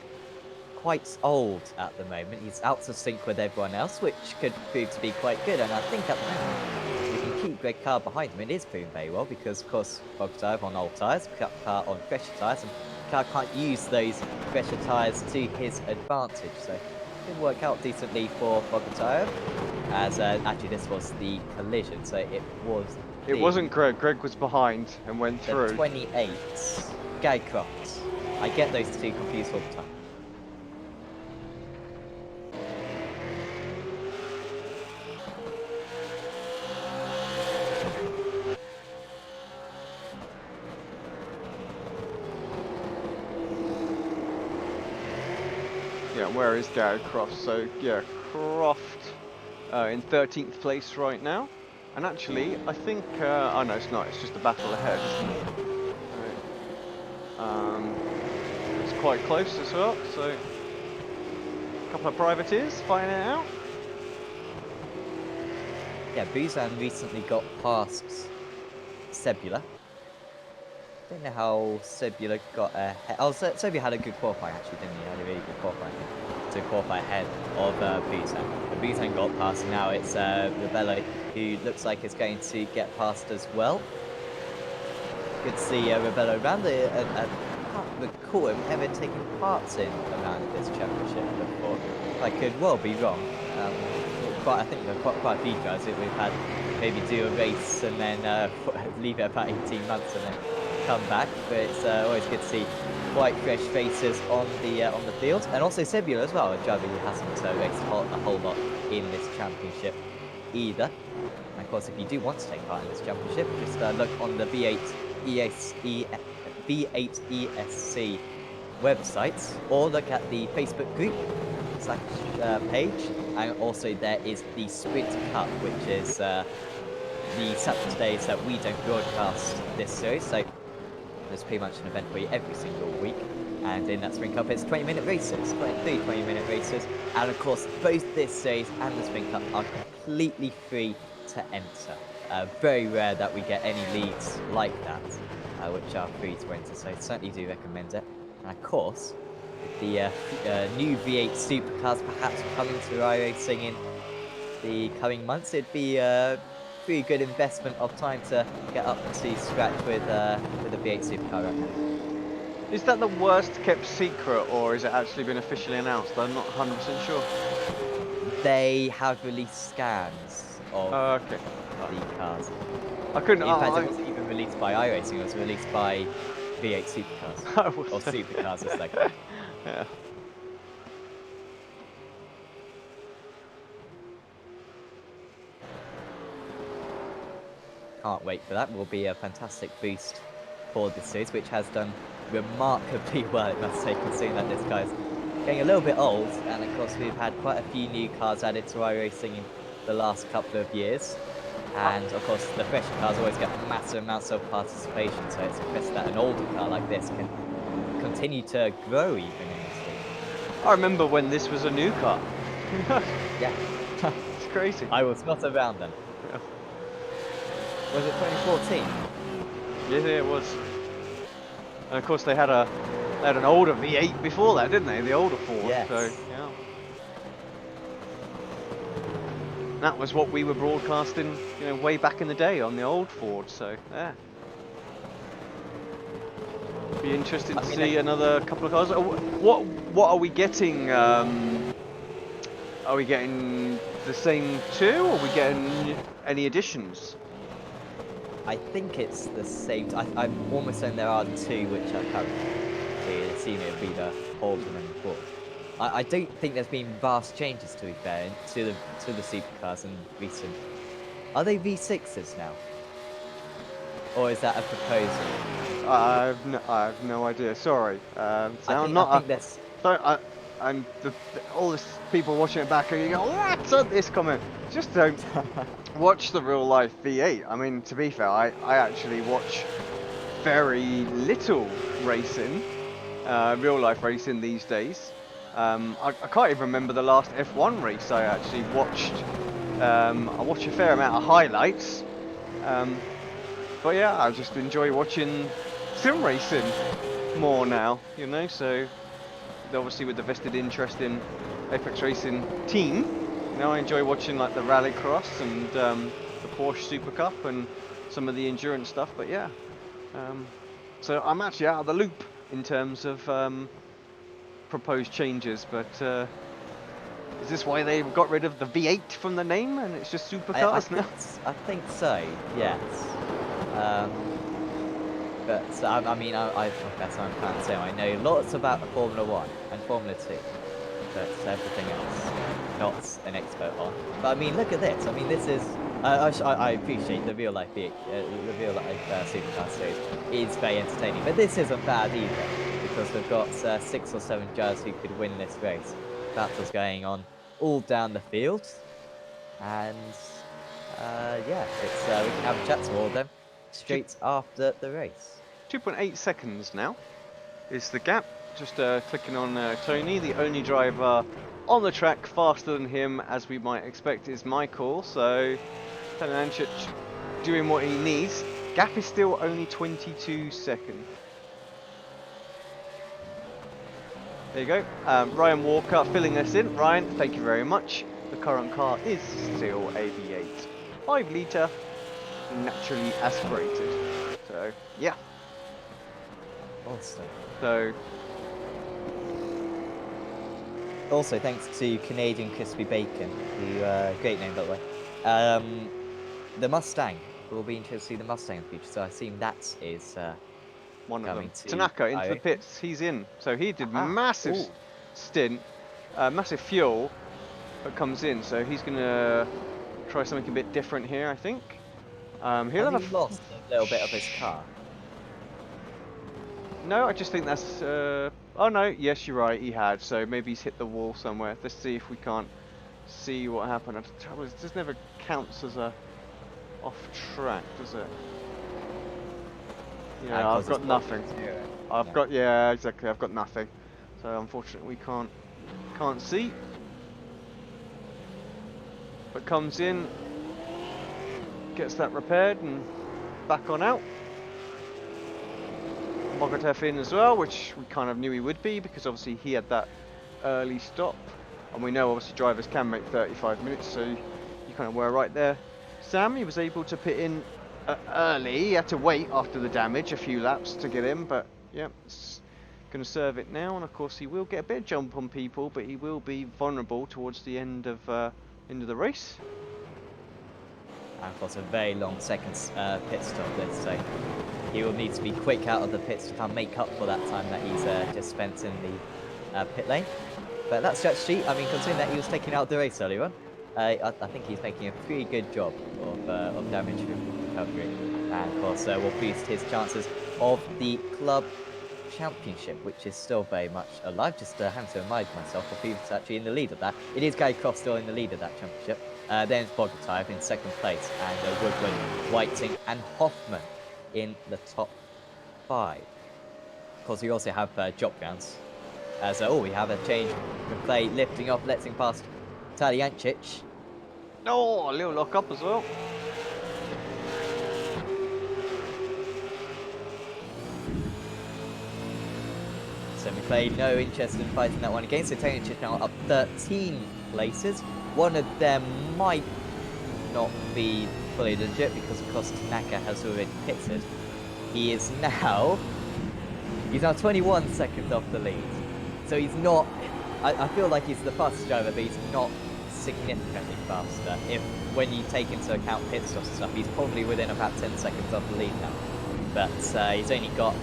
quite old at the moment. He's out of sync with everyone else, which could prove to be quite good. And I think at the moment, we can keep Greg Carr behind him. It is proving very well because, of course, Bogotayev on old tyres, Carr on fresher tyres, and Carr can't use those fresher tyres to his advantage. So it did work out decently for Bogotayev, as actually this was the collision. So it was. It wasn't Greg. Greg was behind and went through. The 28, Guy Croft. I get those two confused all the time. yeah, where is Gary Croft? So yeah, Croft in 13th place right now. And actually, I think, oh no, it's not. It's just a battle ahead, isn't it? It's quite close as well. So a couple of privateers fighting it out. Yeah, Busan recently got past Sebula. Don't know how Sebula got ahead. Oh, Sebula had a good qualifying actually, didn't he? He had a really good qualifying to qualify ahead of Busan. But Busan got past, and now it's Rebello, who looks like it's going to get past as well. Good to see Rebello around the. I can't recall him ever taking part in around this championship before. I could well be wrong. I think there are quite a few guys that we've had maybe do a race and then leave it about 18 months and then come back. But it's always good to see quite fresh faces on the field, and also Sebula as well, a driver who hasn't raced a whole lot in this championship either. And of course, if you do want to take part in this championship, just look on the V8 ESC website, or look at the Facebook group / page, and also there is the Sprint Cup, which is the Saturdays that we don't broadcast this series, so there's pretty much an event for you every single week. And in that Sprint Cup, it's 20-minute races, 20-minute races, and of course both this series and the Sprint Cup are completely free to enter. Very rare that we get any leagues like that, which are free to enter, so I certainly do recommend it. And of course, with the new V8 Supercars perhaps coming to iRacing in the coming months, it'd be a pretty good investment of time to get up to scratch with the V8 Supercar right now. Is that the worst kept secret, or is it actually been officially announced? I'm not 100% sure. They have released scans of Okay. the cars. I couldn't. In fact, it wasn't even released by iRacing, it was released by V8 Supercars. Or Supercars, as they call it. Yeah. Can't wait for that. Will be a fantastic boost for this series, which has done remarkably well, it must say, considering that this guy's getting a little bit old. And of course, we've had quite a few new cars added to iRacing in the last couple of years. And of course, the fresher cars always get massive amounts of participation, so it's impressive that an older car like this can continue to grow even in this league. I remember when this was a new car. Yeah. It's crazy. I was not around then. Yeah. Was it 2014? Yeah, it was. And of course, they had an older V8 before that, didn't they? The older Ford. Yes. So yeah. That was what we were broadcasting, you know, way back in the day on the old Ford. So yeah. Be interested to see another couple of cars. What are we getting? Are we getting the same two, or are we getting any additions? I think it's the same. I'm almost saying there are two which are currently seen. It would be the Holden and the Ford. I don't think there's been vast changes, to be fair, to the supercars in recent. Are they V6s now, or is that a proposal? I have no idea. Sorry. I think that's. And all the people watching it back, and you go, "What's this comment?" Just don't watch the real life V8. I mean, to be fair, I actually watch very little racing, real life racing these days. I can't even remember the last F1 race I actually watched. I watch a fair amount of highlights, but yeah, I just enjoy watching sim racing more now, you know. So obviously with the vested interest in Apex Racing team, you know, I enjoy watching like the Rallycross and the Porsche Super Cup and some of the endurance stuff. But yeah, so I'm actually out of the loop in terms of proposed changes. But is this why they got rid of the V8 from the name and it's just supercars now? I think so. Yes. But I mean, I confess I can't say I know lots about Formula 1 and Formula 2, but everything else, not an expert on. But I mean, look at this. I mean, this is. I appreciate the real life supercar series is very entertaining, but this isn't bad either because we've got 6 or 7 drivers who could win this race. battles going on all down the field. And yeah, it's we can have a chat to all of them straight after the race. 2.8 seconds now is the gap. Just clicking on Tony, the only driver on the track faster than him, as we might expect, is Michael. So Tanancic doing what he needs. Gap is still only 22 seconds. There you go. Ryan Walker filling us in. Ryan, thank you very much. The current car is still a V8, 5 litre, naturally aspirated. So yeah. Awesome. So also, thanks to Canadian Crispy Bacon, who great name by the way. The Mustang. We'll be interested to see the Mustang in the future. So I assume that is one of them. coming to Tanaka into the pits. He's in. So he did massive stint, massive fuel, but comes in. So he's gonna try something a bit different here, I think. He'll have lost a little bit of his car. No, I just think that's. Oh no, yes, you're right. He had. So maybe he's hit the wall somewhere. Let's see if we can't see what happened. The trouble is, this never counts as a off track, does it? Yeah, I've got nothing. Yeah, exactly. I've got nothing. So unfortunately, we can't see. But comes in, gets that repaired, and back on out. Mogatev in as well, which we kind of knew he would be, because obviously he had that early stop, and we know obviously drivers can make 35 minutes, so you kind of were right there. Sam, he was able to pit in early. He had to wait after the damage a few laps to get in, but yeah, it's going to serve it now, and of course he will get a bit of jump on people, but he will be vulnerable towards the end of the race. And of course a very long second pit stop this, so he will need to be quick out of the pits to kind of make up for that time that he's just spent in the pit lane. But that strategy, I mean, considering that he was taking out the race earlier on, I think he's making a pretty good job of damage recovery. And of course will boost his chances of the club championship, which is still very much alive. Just have to remind myself of who's actually in the lead of that. It is Gary Cross still in the lead of that championship. Then it's Bogotayev in second place, and Woodward, Whiting and Hoffman in the top 5. Of course, we also have drop rounds. As we have a change. McClay lifting off, letting past Taliancic. Oh, a little lock up as well. So McClay, no interest in fighting that one again. So Taliancic now up 13 places. One of them might not be fully legit because of course Tanaka has already pitted. He's now 21 seconds off the lead. So he's not, I feel like he's the fastest driver, but he's not significantly faster. When you take into account pit stops and stuff, he's probably within about 10 seconds off the lead now. But he's only got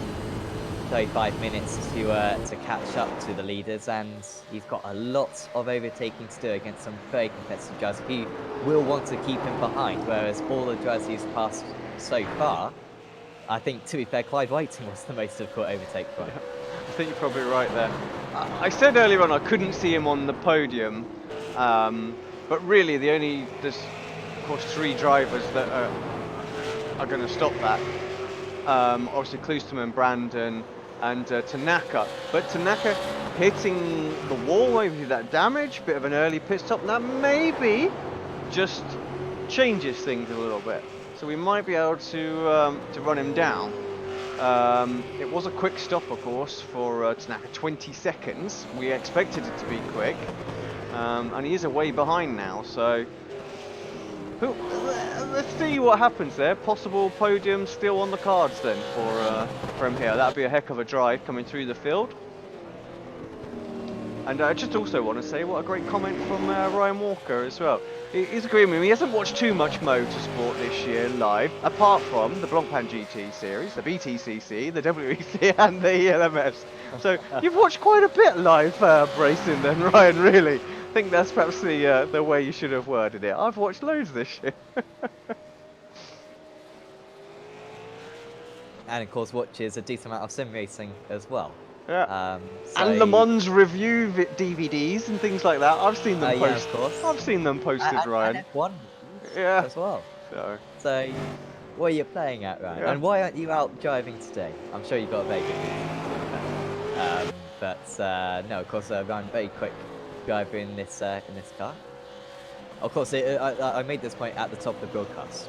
35 minutes to catch up to the leaders, and he's got a lot of overtaking to do against some very competitive drivers who will want to keep him behind, whereas all the drivers he's passed so far, I think, to be fair, Clyde Whiting was the most difficult overtake for him. I think you're probably right there. I said earlier on I couldn't see him on the podium, but really there's of course 3 drivers that are going to stop that. Obviously Klosterman, Brandon and Tanaka, but Tanaka hitting the wall, maybe that damage, bit of an early pit stop, that maybe just changes things a little bit, so we might be able to run him down. It was a quick stop, of course, for Tanaka, 20 seconds. We expected it to be quick, and he is way behind now, so let's see what happens there. Possible podium still on the cards then for him here. That'd be a heck of a drive coming through the field. And I just also want to say what a great comment from Ryan Walker as well. He's agreeing with me. He hasn't watched too much motorsport this year live, apart from the Blancpain GT series, the BTCC, the WEC and the LMS. So you've watched quite a bit live racing then, Ryan, really. I think that's perhaps the way you should have worded it. I've watched loads this year. And of course watches a decent amount of sim racing as well. Yeah. And Le So Mans review DVDs and things like that. I've seen them yeah, of post. course, I've seen them posted, and Ryan. F1 reviews Yeah. as well. So So what are you playing at, Ryan? yeah. And why aren't you out driving today? I'm sure you've got a very good reason to do that. But no, of course, Ryan, very quick driver in this car. Of course, I made this point at the top of the broadcast.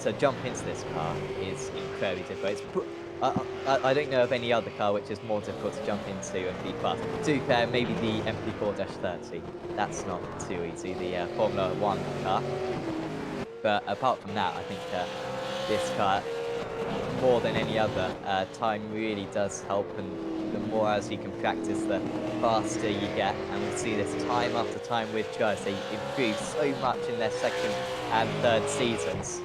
To jump into this car is incredibly difficult. I don't know of any other car which is more difficult to jump into and be fast. To be fair, maybe the MP4-30. That's not too easy, the Formula 1 car. But apart from that, I think this car, more than any other, time really does help, and the more as you can practice, the faster you get. And we see this time after time with drivers. They improve so much in their second and third seasons.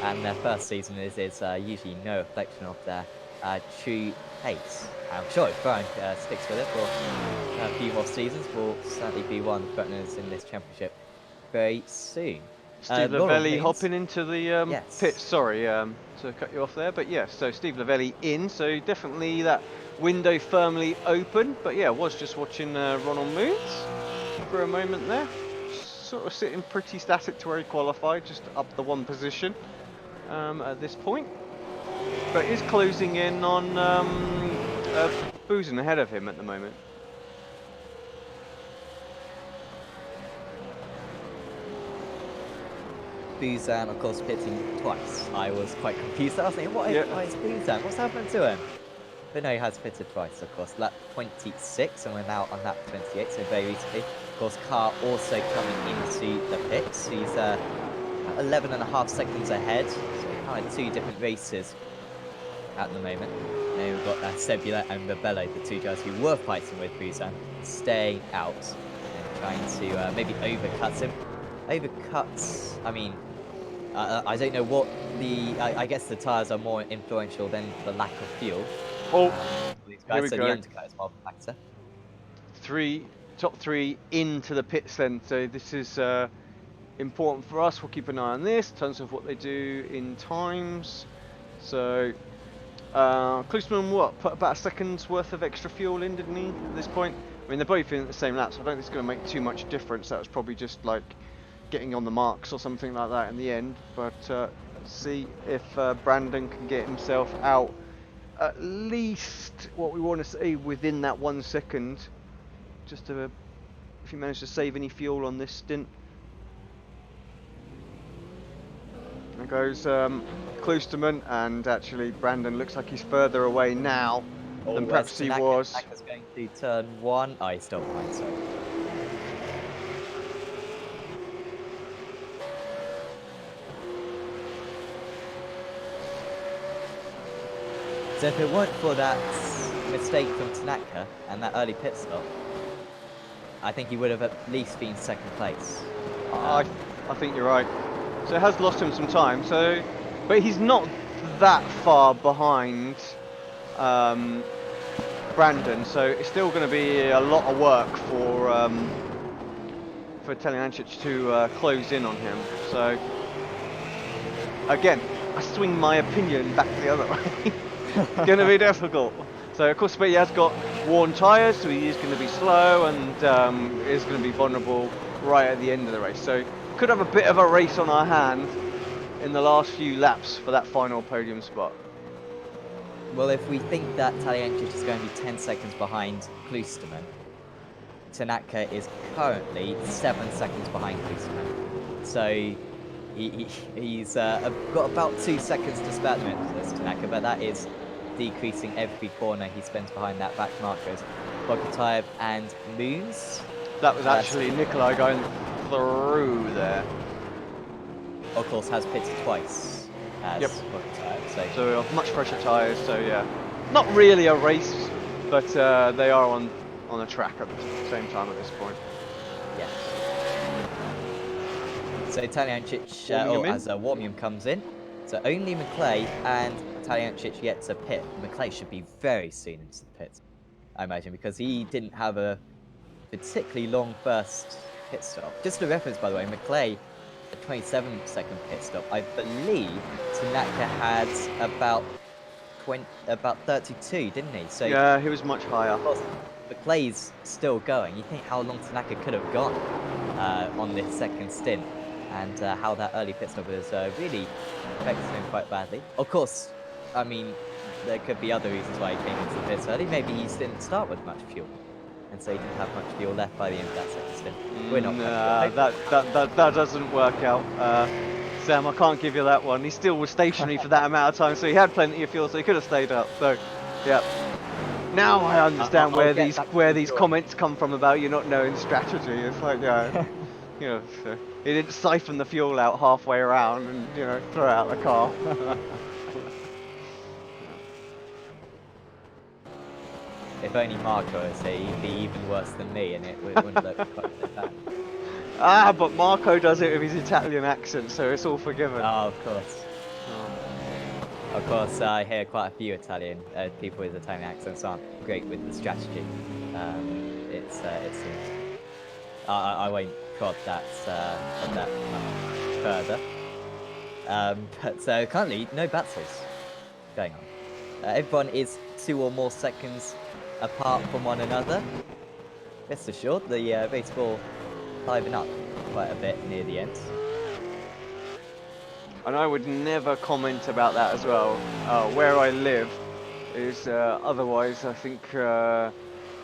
And their first season is usually no reflection of their true pace. I'm sure if Brian sticks with it for a few more seasons, we'll certainly be one of the frontrunners in this championship very soon. Steve Laurel Lavelli remains. hopping into the pit. Yes. Sorry to cut you off there, but yes. So Steve Lavelli in. So definitely that window firmly open. But yeah, was just watching Ronald Moons for a moment there. Sort of sitting pretty static to where he qualified, just up the one position at this point. But is closing in on Boozen ahead of him at the moment. Buzan, of course, pitting twice. I was quite confused. I was thinking, why is Buzan? What's happened to him? But no, he has pitted twice, of course. Lap 26, and we're now on lap 28, so very recently. Of course, Carr also coming into the pits. He's 11.5 seconds ahead, so kind of two different races at the moment. And then we've got Sebula and Rebello, the two guys who were fighting with Buzan, staying out and trying to maybe overcut him. Overcuts, I mean, I don't know what I guess the tyres are more influential than the lack of fuel. Oh, these guys, here we so go. the undercut is more of a factor. Top three into the pits then. So this is important for us. We'll keep an eye on this in terms of what they do in times. So Klusman, put about a second's worth of extra fuel in, didn't he, at this point? I mean, they're both in at the same lap, so I don't think it's going to make too much difference. That was probably just like getting on the marks or something like that in the end. But let's see if Brandon can get himself out at least what we want to say within that 1 second, just to if you manage to save any fuel on this stint. There goes Klosterman, and actually Brandon looks like he's further away now than perhaps he was. Tanaka's going to turn one. Oh, he's still behind, sorry. So if it weren't for that mistake from Tanaka and that early pit stop, I think he would have at least been second place. I think you're right. So it has lost him some time. So, but he's not that far behind Brandon. So it's still going to be a lot of work for Taliancic to close in on him. So again, I swing my opinion back the other way. It's going to be difficult. So of course, but he has got worn tyres, so he is going to be slow and is going to be vulnerable right at the end of the race. So could have a bit of a race on our hand in the last few laps for that final podium spot. Well, if we think that Taliancic is going to be 10 seconds behind Klosterman, Tanaka is currently 7 seconds behind Klosterman. So he's got about 2 seconds to spare to this Tanaka, but that is decreasing every corner he spends behind that back markers. Bogotayev and Moons. That was actually Nikolai going through there. Of course, has pitted twice as Bogotayev. So much fresher tyres, so yeah. Not really a race, but they are on a track at the same time at this point. Yes. So Taliancic, as Warmium comes in, so only McClay and Taliancic yet to pit. McClay should be very soon into the pit, I imagine, because he didn't have a particularly long first pit stop. Just a reference, by the way, McClay, a 27-second pit stop. I believe Tanaka had about about 32, didn't he? So Yeah, he was much higher. of course, Leclerc's still going. You think how long Tanaka could have gone on this second stint, and how that early pit stop has really affected him quite badly. Of course, I mean, there could be other reasons why he came into the pits early. Maybe he didn't start with much fuel, and so he didn't have much fuel left by the end of that second stint. We're not quite sure. That doesn't work out. Sam, I can't give you that one. He still was stationary for that amount of time, so he had plenty of fuel, so he could have stayed up. So, yeah. Now I understand where these comments come from about you not knowing strategy. It's like, yeah, you know, so he didn't siphon the fuel out halfway around and throw out the car. If only Marco was here, he'd be even worse than me, and it wouldn't look quite so bad. Ah, but Marco does it with his Italian accent, so it's all forgiven. Oh, of course. Of course, I hear quite a few Italian people with Italian accents aren't great with the strategy. It seems. I won't prod that much further. But currently, no battles going on. Everyone is 2 or more seconds apart from one another. Rest assured, the race will liven up quite a bit near the end. And I would never comment about that as well. Where I live is otherwise, I think,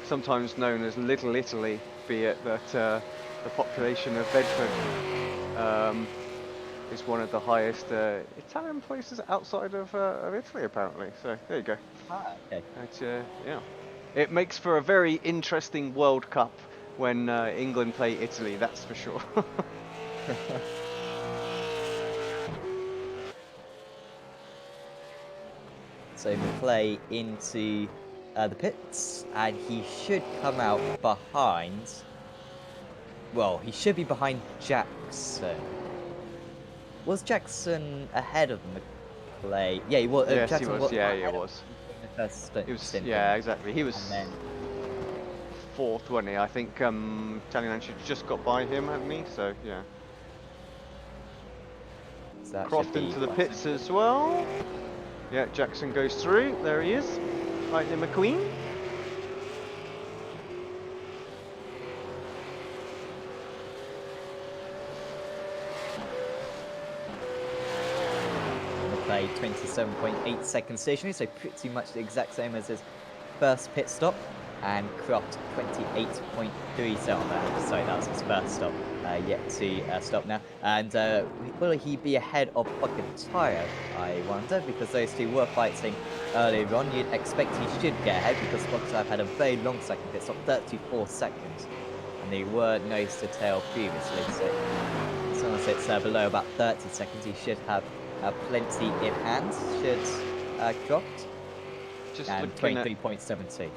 sometimes known as Little Italy, be it that the population of Bedford is one of the highest Italian places outside of Italy, apparently. So there you go. Ah, okay. Yeah, it makes for a very interesting World Cup when England play Italy. That's for sure. So McClay into the pits, and he should come out behind. Well, he should be behind Jackson. Was Jackson ahead of McClay? Yeah, he was. Yes, Jackson he was. Yeah, he was. The first stint, yeah, exactly. He was then, 4th, wasn't he? I think Talianci just got by him, hadn't he? So yeah. so that Croft should be into the quite pits as well. Yeah, Jackson goes through. There he is. Lightning McQueen. McClay 27.8 seconds stationary, so pretty much the exact same as his first pit stop. And Croft 28.3 sorry, that was his first stop, yet to stop now. And will he be ahead of Pogacar, I wonder, because those two were fighting earlier on. You'd expect he should get ahead because Pogacar had a very long second pit stop, 34 seconds, and they were nose to tail previously, so as long as it's below about 30 seconds, he should have plenty in hand, should Croft, Just and 23.72.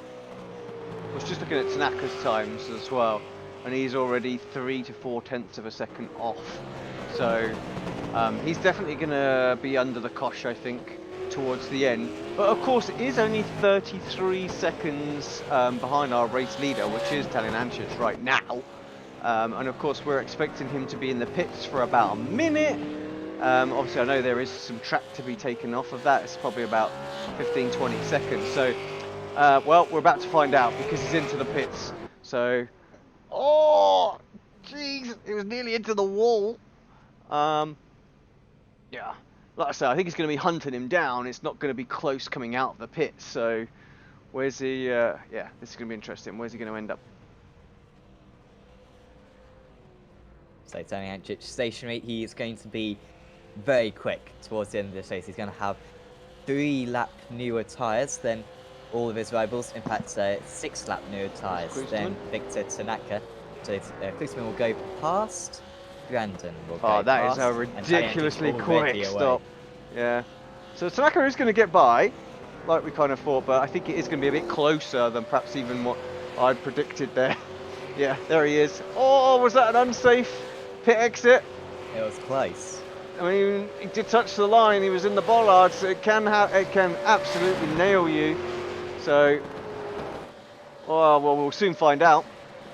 I was just looking at Tanaka's times as well, and he's already 3 to 4 tenths of a second off. So he's definitely going to be under the cosh, I think, towards the end. But of course, it is only 33 seconds behind our race leader, which is Talianci right now. And of course, we're expecting him to be in the pits for about a minute. Obviously, I know there is some track to be taken off of that. It's probably about 15-20 seconds. So. Well, we're about to find out because he's into the pits. So, oh, jeez, it was nearly into the wall. Yeah, like I said, I think he's going to be hunting him down. It's not going to be close coming out of the pits. So, where's he? Yeah, this is going to be interesting. Where's he going to end up? So Talianci stationary, he's going to be very quick towards the end of this race. He's going to have 3-lap newer tyres than all of his rivals. In fact, 6-lap newer tyres than Victor Tanaka. So Klusman will go past. Grandin will go past. Oh, that is a ridiculously quick stop. Yeah. So Tanaka is going to get by, like we kind of thought, but I think it is going to be a bit closer than perhaps even what I'd predicted there. Yeah, there he is. Oh, was that an unsafe pit exit? It was close. I mean, he did touch the line. He was in the bollard, so it can absolutely nail you. So, well, we'll soon find out.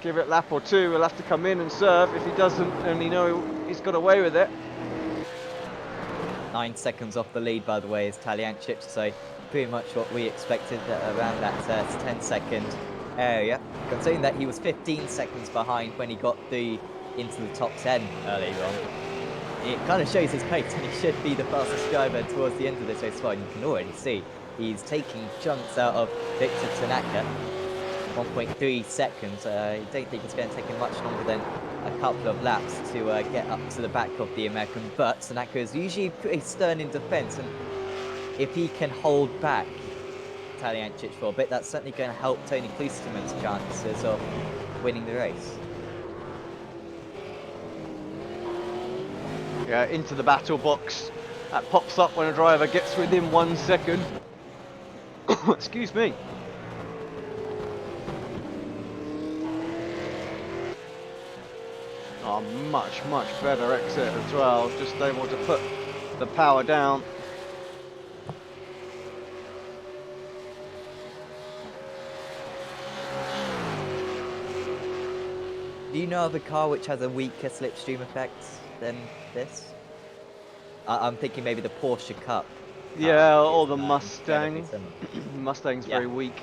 Give it a lap or two. He'll have to come in and serve. If he doesn't, then you know he's got away with it. 9 seconds off the lead, by the way, is Talianci. So pretty much what we expected around that 10-second area. Considering that he was 15 seconds behind when he got into the top 10 earlier on. It kind of shows his pace, and he should be the fastest driver towards the end of this race as well. You can already see he's taking chunks out of Victor Tanaka. 1.3 seconds. I don't think it's going to take him much longer than a couple of laps to get up to the back of the American, but Tanaka is usually pretty stern in defense, and if he can hold back Talyancic for a bit, that's certainly going to help Tony Klusterman's chances of winning the race. Yeah, into the battle box. That pops up when a driver gets within 1 second. Excuse me. Oh, much better exit as well. Just able to put the power down. Do you know of a car which has a weaker slipstream effect than this? I'm thinking maybe the Porsche Cup. Yeah, or the Mustang. Mustang's very weak.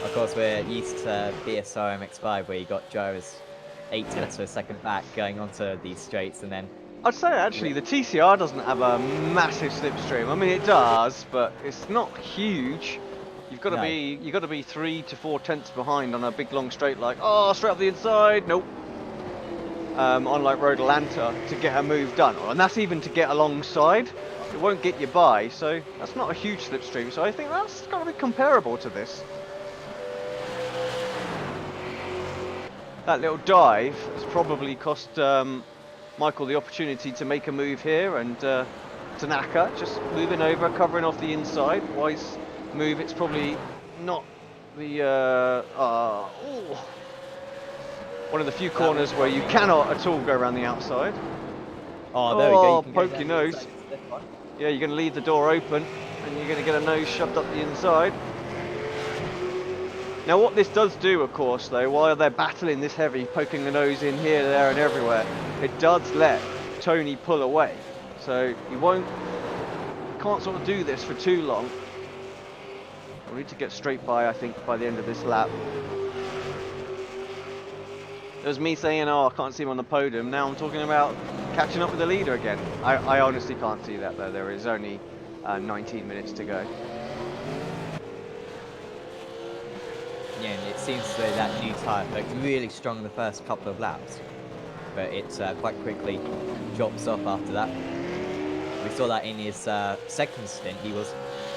Of course, we're used to BSR MX-5 where you got drivers 8 tenths of a second back going onto these straights, and then... I'd say actually the TCR doesn't have a massive slipstream. I mean, it does, but it's not huge. You've got to be 3 to 4 tenths behind on a big long straight like, oh, straight up the inside, nope. On like Road Atlanta to get a move done, and that's even to get alongside. It won't get you by, so that's not a huge slipstream. So I think that's got to be comparable to this. That little dive has probably cost Michael the opportunity to make a move here, and Tanaka just moving over, covering off the inside. Wise move. It's probably not the one of the few corners where you cannot at all go around the outside. Oh, there we go. You can poke your nose. Yeah, you're going to leave the door open, and you're going to get a nose shoved up the inside. Now what this does do, of course, though, while they're battling this heavy, poking the nose in here, there and everywhere, it does let Tony pull away. So you can't sort of do this for too long. We need to get straight by, I think, by the end of this lap. There's me saying, oh, I can't see him on the podium. Now I'm talking about catching up with the leader again. I honestly can't see that, though. There is only 19 minutes to go. Yeah, and it seems as though that new tyre looked really strong in the first couple of laps, but it quite quickly drops off after that. We saw that in his second stint. He was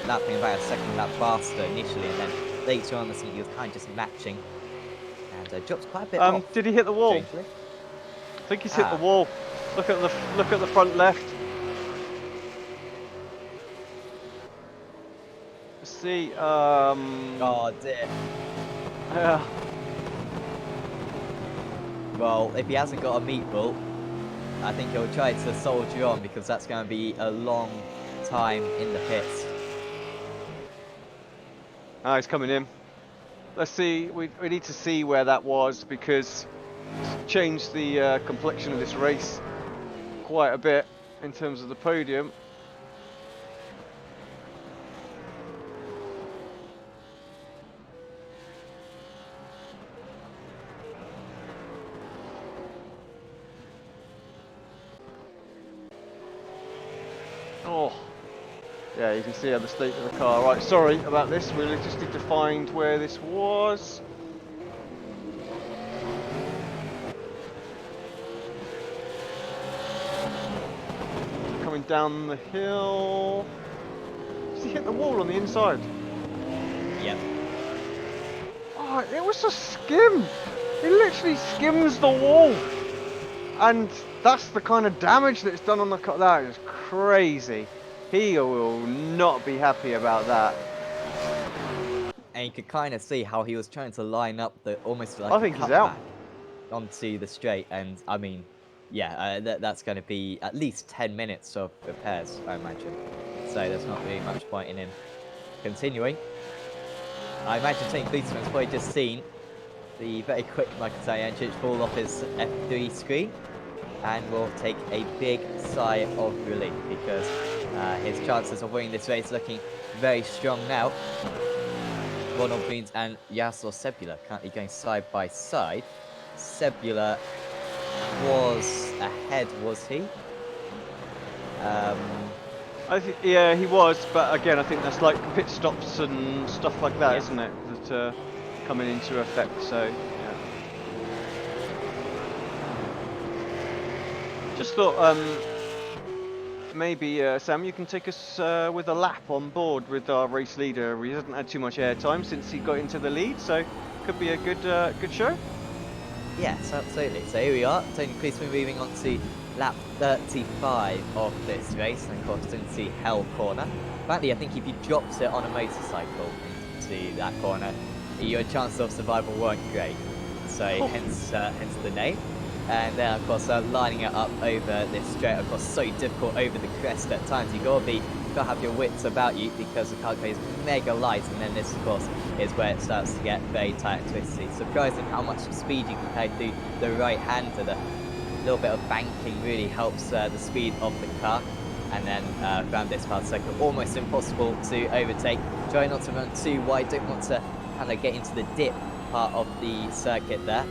lapping about a second lap faster initially, and then later on the stint he was kind of just matching, and drops quite a bit off. Did he hit the wall? Strangely. I think he's hit the wall. Look at the front left. Let's see. Oh dear. Yeah. Well, if he hasn't got a meatball, I think he'll try to soldier on, because that's going to be a long time in the pits. Ah, he's coming in. Let's see. We need to see where that was, because it's changed the complexion of this race quite a bit in terms of the podium. Oh, yeah, you can see how the state of the car. Right, sorry about this. We just need to find where this was. Coming down the hill. Does he hit the wall on the inside? Yep. Oh, it was a skim. He literally skims the wall. And that's the kind of damage that's done on the car. That is crazy. He will not be happy about that. And you could kind of see how he was trying to line up the almost like I think he's out onto the straight, and I mean, yeah, that's going to be at least 10 minutes of repairs, I imagine. So there's not really much point in him continuing. I imagine Tony Klusterman's probably just seen the very quick Michael Talyancic fall off his F3 screen. and will take a big sigh of relief because his chances of winning this race looking very strong now. Ronald Beans and Yasser Sebula currently going side by side. Sebula was ahead, was he? I think, yeah, he was, but again, I think that's like pit stops and stuff like that, Yeah. isn't it? That coming into effect. So, yeah. Just thought, maybe Sam, you can take us with a lap on board with our race leader. He hasn't had too much airtime since he got into the lead, so could be a good show. Yes, absolutely. So here we are. Tony Policeman moving on to lap 35 of this race, and of course into Hell Corner. Apparently, I think if you dropped it on a motorcycle into that corner, your chances of survival weren't great. So hence the name. And then of course lining it up over this straight, of course so difficult over the crest at times. You gotta have your wits about you because the car is mega light, and then this of course is where it starts to get very tight and twisty. Surprising how much speed you can carry through the right hander. The little bit of banking really helps the speed of the car. And then around this part of the circuit, almost impossible to overtake. Try not to run too wide, don't want to kind of get into the dip part of the circuit there.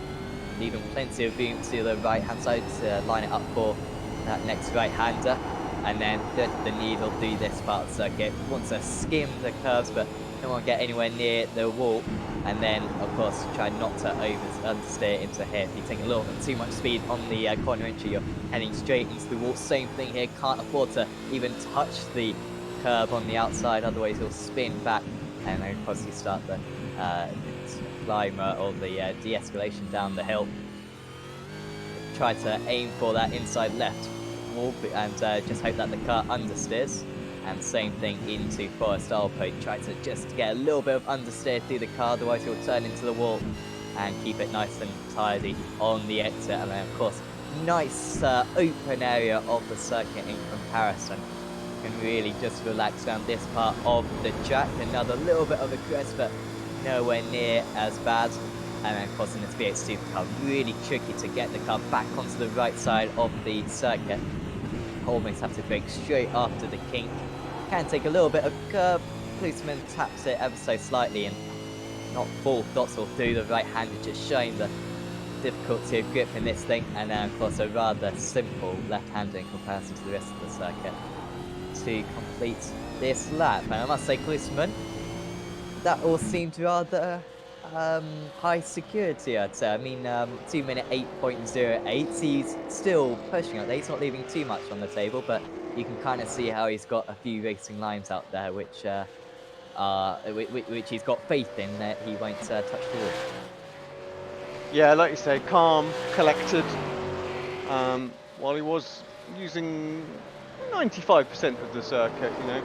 Leaving plenty of room to the right hand side to line it up for that next right hander. And then the needle through this part of the circuit. Want to skim the curves, but don't want to get anywhere near the wall. And then, of course, try not to understeer into here. If you take a little bit too much speed on the corner entry, you're heading straight into the wall. Same thing here, can't afford to even touch the curb on the outside, otherwise you'll spin back. And then, of course, you start the climber or the de-escalation down the hill. Try to aim for that inside left wall and just hope that the car understeers. And same thing into Forest Alpo. Try to just get a little bit of understeer through the car, otherwise you'll turn into the wall. And keep it nice and tidy on the exit. And then of course, nice open area of the circuit in comparison. You can really just relax around this part of the track. Another little bit of a crest, but nowhere near as bad. And then of course in this VH2 car, really tricky to get the car back onto the right side of the circuit. Almost have to brake straight after the kink. Can take a little bit of curb. Policeman taps it ever so slightly and not full throttle through the right hander, just showing the difficulty of grip in this thing. And then of course a rather simple left hander in comparison to the rest of the circuit to complete this lap. And I must say, Policeman, that all seemed rather high security, I'd say. I mean, 2 minute 8.08. He's still pushing out there. He's not leaving too much on the table, but you can kind of see how he's got a few racing lines out there, which he's got faith in that he won't touch the wall. Yeah, like you say, calm, collected. While he was using 95% of the circuit, you know,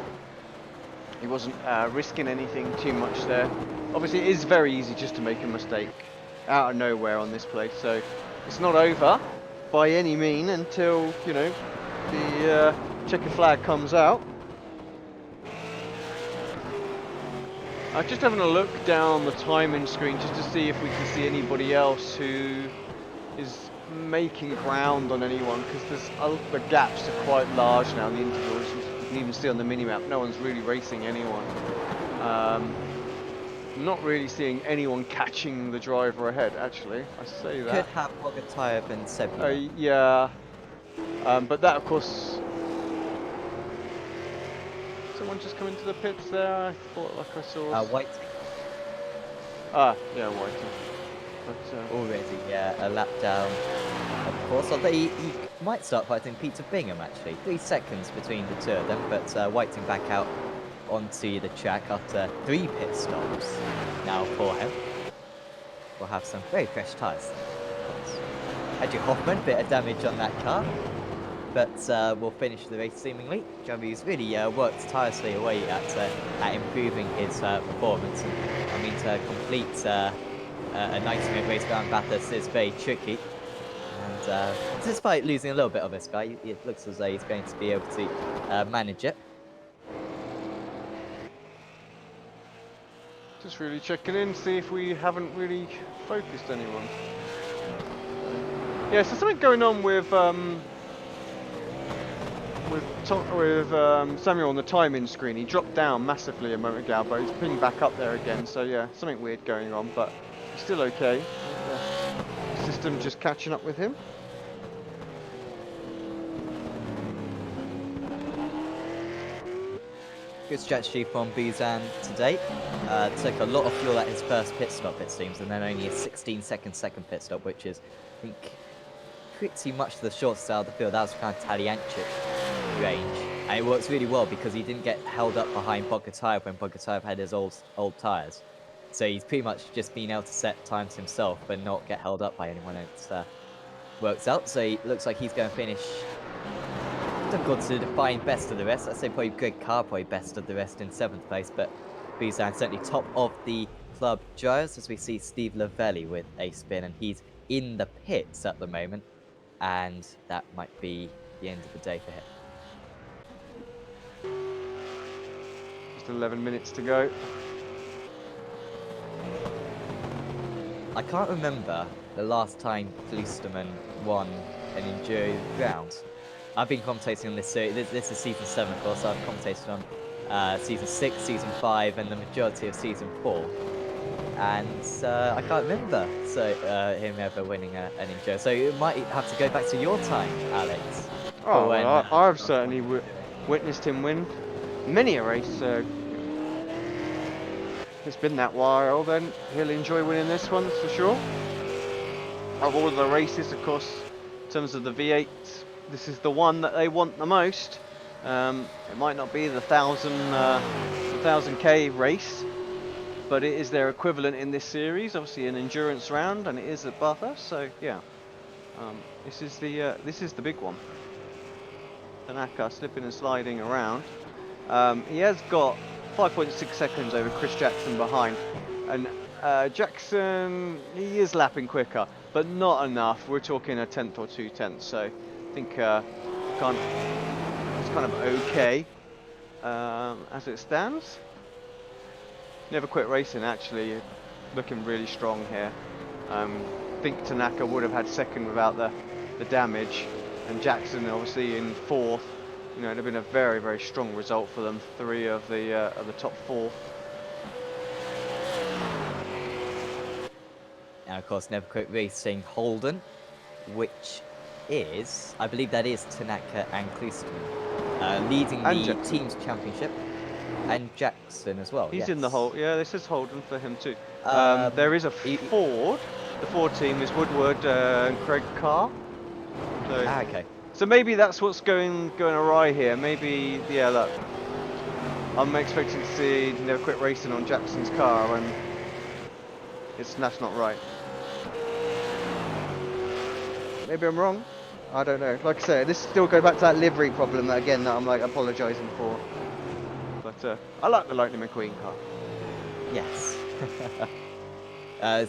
he wasn't risking anything too much there. Obviously, it is very easy just to make a mistake out of nowhere on this place, so it's not over by any mean until, you know, the checker flag comes out. I'm just having a look down the timing screen just to see if we can see anybody else who is making ground on anyone, because the gaps are quite large now in the intervals. You can even see on the mini-map, no one's really racing anyone. Not really seeing anyone catching the driver ahead, actually. I say that. Could have Bogotayev and Sebula. Yeah. But that, of course... Someone just come into the pits there? I thought like I saw... Whiting. Yeah, Whiting. But, already, yeah, a lap down, of course. Although he might start fighting Peter Bingham, actually. 3 seconds between the two of them, but Whiting back out onto the track after 3 pit stops now for him. We'll have some very fresh tyres. Adrian Hoffman, bit of damage on that car, but we'll finish the race seemingly. Javi's really worked tirelessly away at improving his performance. And I mean, to complete a 90-minute race around Bathurst is very tricky. And despite losing a little bit of his guy, it looks as though he's going to be able to manage it. just really checking in, see if we haven't really focused anyone. Yeah, so something going on with Samuel on the timing screen. He dropped down massively a moment ago, but he's pinged back up there again. So yeah, something weird going on, but he's still okay. The system just catching up with him. Good strategy from Buzan today. Took a lot of fuel at his first pit stop, it seems, and then only a 16-second second pit stop, which is, I think, pretty much the shortest out of the field. That was kind of Taliancic range. And it works really well because he didn't get held up behind Bogotayev when Bogotayev had his old tyres. So he's pretty much just been able to set times himself but not get held up by anyone. It works out. So it looks like he's going to finish difficult to define best of the rest. I'd say probably Greg Carr probably best of the rest in 7th place, but Buzan certainly top of the club drivers as we see Steve Lavelli with a spin, and he's in the pits at the moment, and that might be the end of the day for him. Just 11 minutes to go. I can't remember the last time Klisterman won an enduro round. I've been commentating on this series. This is season 7, of course. I've commentated on season 6, season 5, and the majority of season 4. And I can't remember him ever winning an enduro. So you might have to go back to your time, Alex. Oh, well, I've certainly witnessed him win many a race. It's been that while, then he'll enjoy winning this one for sure. Of all the races, of course, in terms of the V8, this is the one that they want the most. It might not be the 1000k race, but it is their equivalent in this series. Obviously, an endurance round, and it is at Bathurst. So yeah, this is the big one. Tanaka slipping and sliding around. He has got 5.6 seconds over Chris Jackson behind, and Jackson, he is lapping quicker, but not enough. We're talking a 10th or 2 tenths, so I think it's kind of okay as it stands. Never quit racing, actually, looking really strong here. I think Tanaka would have had 2nd without the damage, and Jackson obviously in 4th. You know, it'd have been a very, very strong result for them. 3 of the top 4. And of course, Never Quit Racing Holden, which is, I believe that is Tanaka and Klisterman, leading the team's championship, and Jackson as well. He's in the Holden. Yeah, this is Holden for him too. There is a Ford. The Ford team is Woodward and Craig Carr. So, okay. So maybe that's what's going awry here. Maybe, yeah, look, I'm expecting to see Never Quit Racing on Jackson's car, and that's not right. Maybe I'm wrong. I don't know. Like I say, this still goes back to that livery problem that again that I'm like apologising for. But I like the Lightning McQueen car. Yes.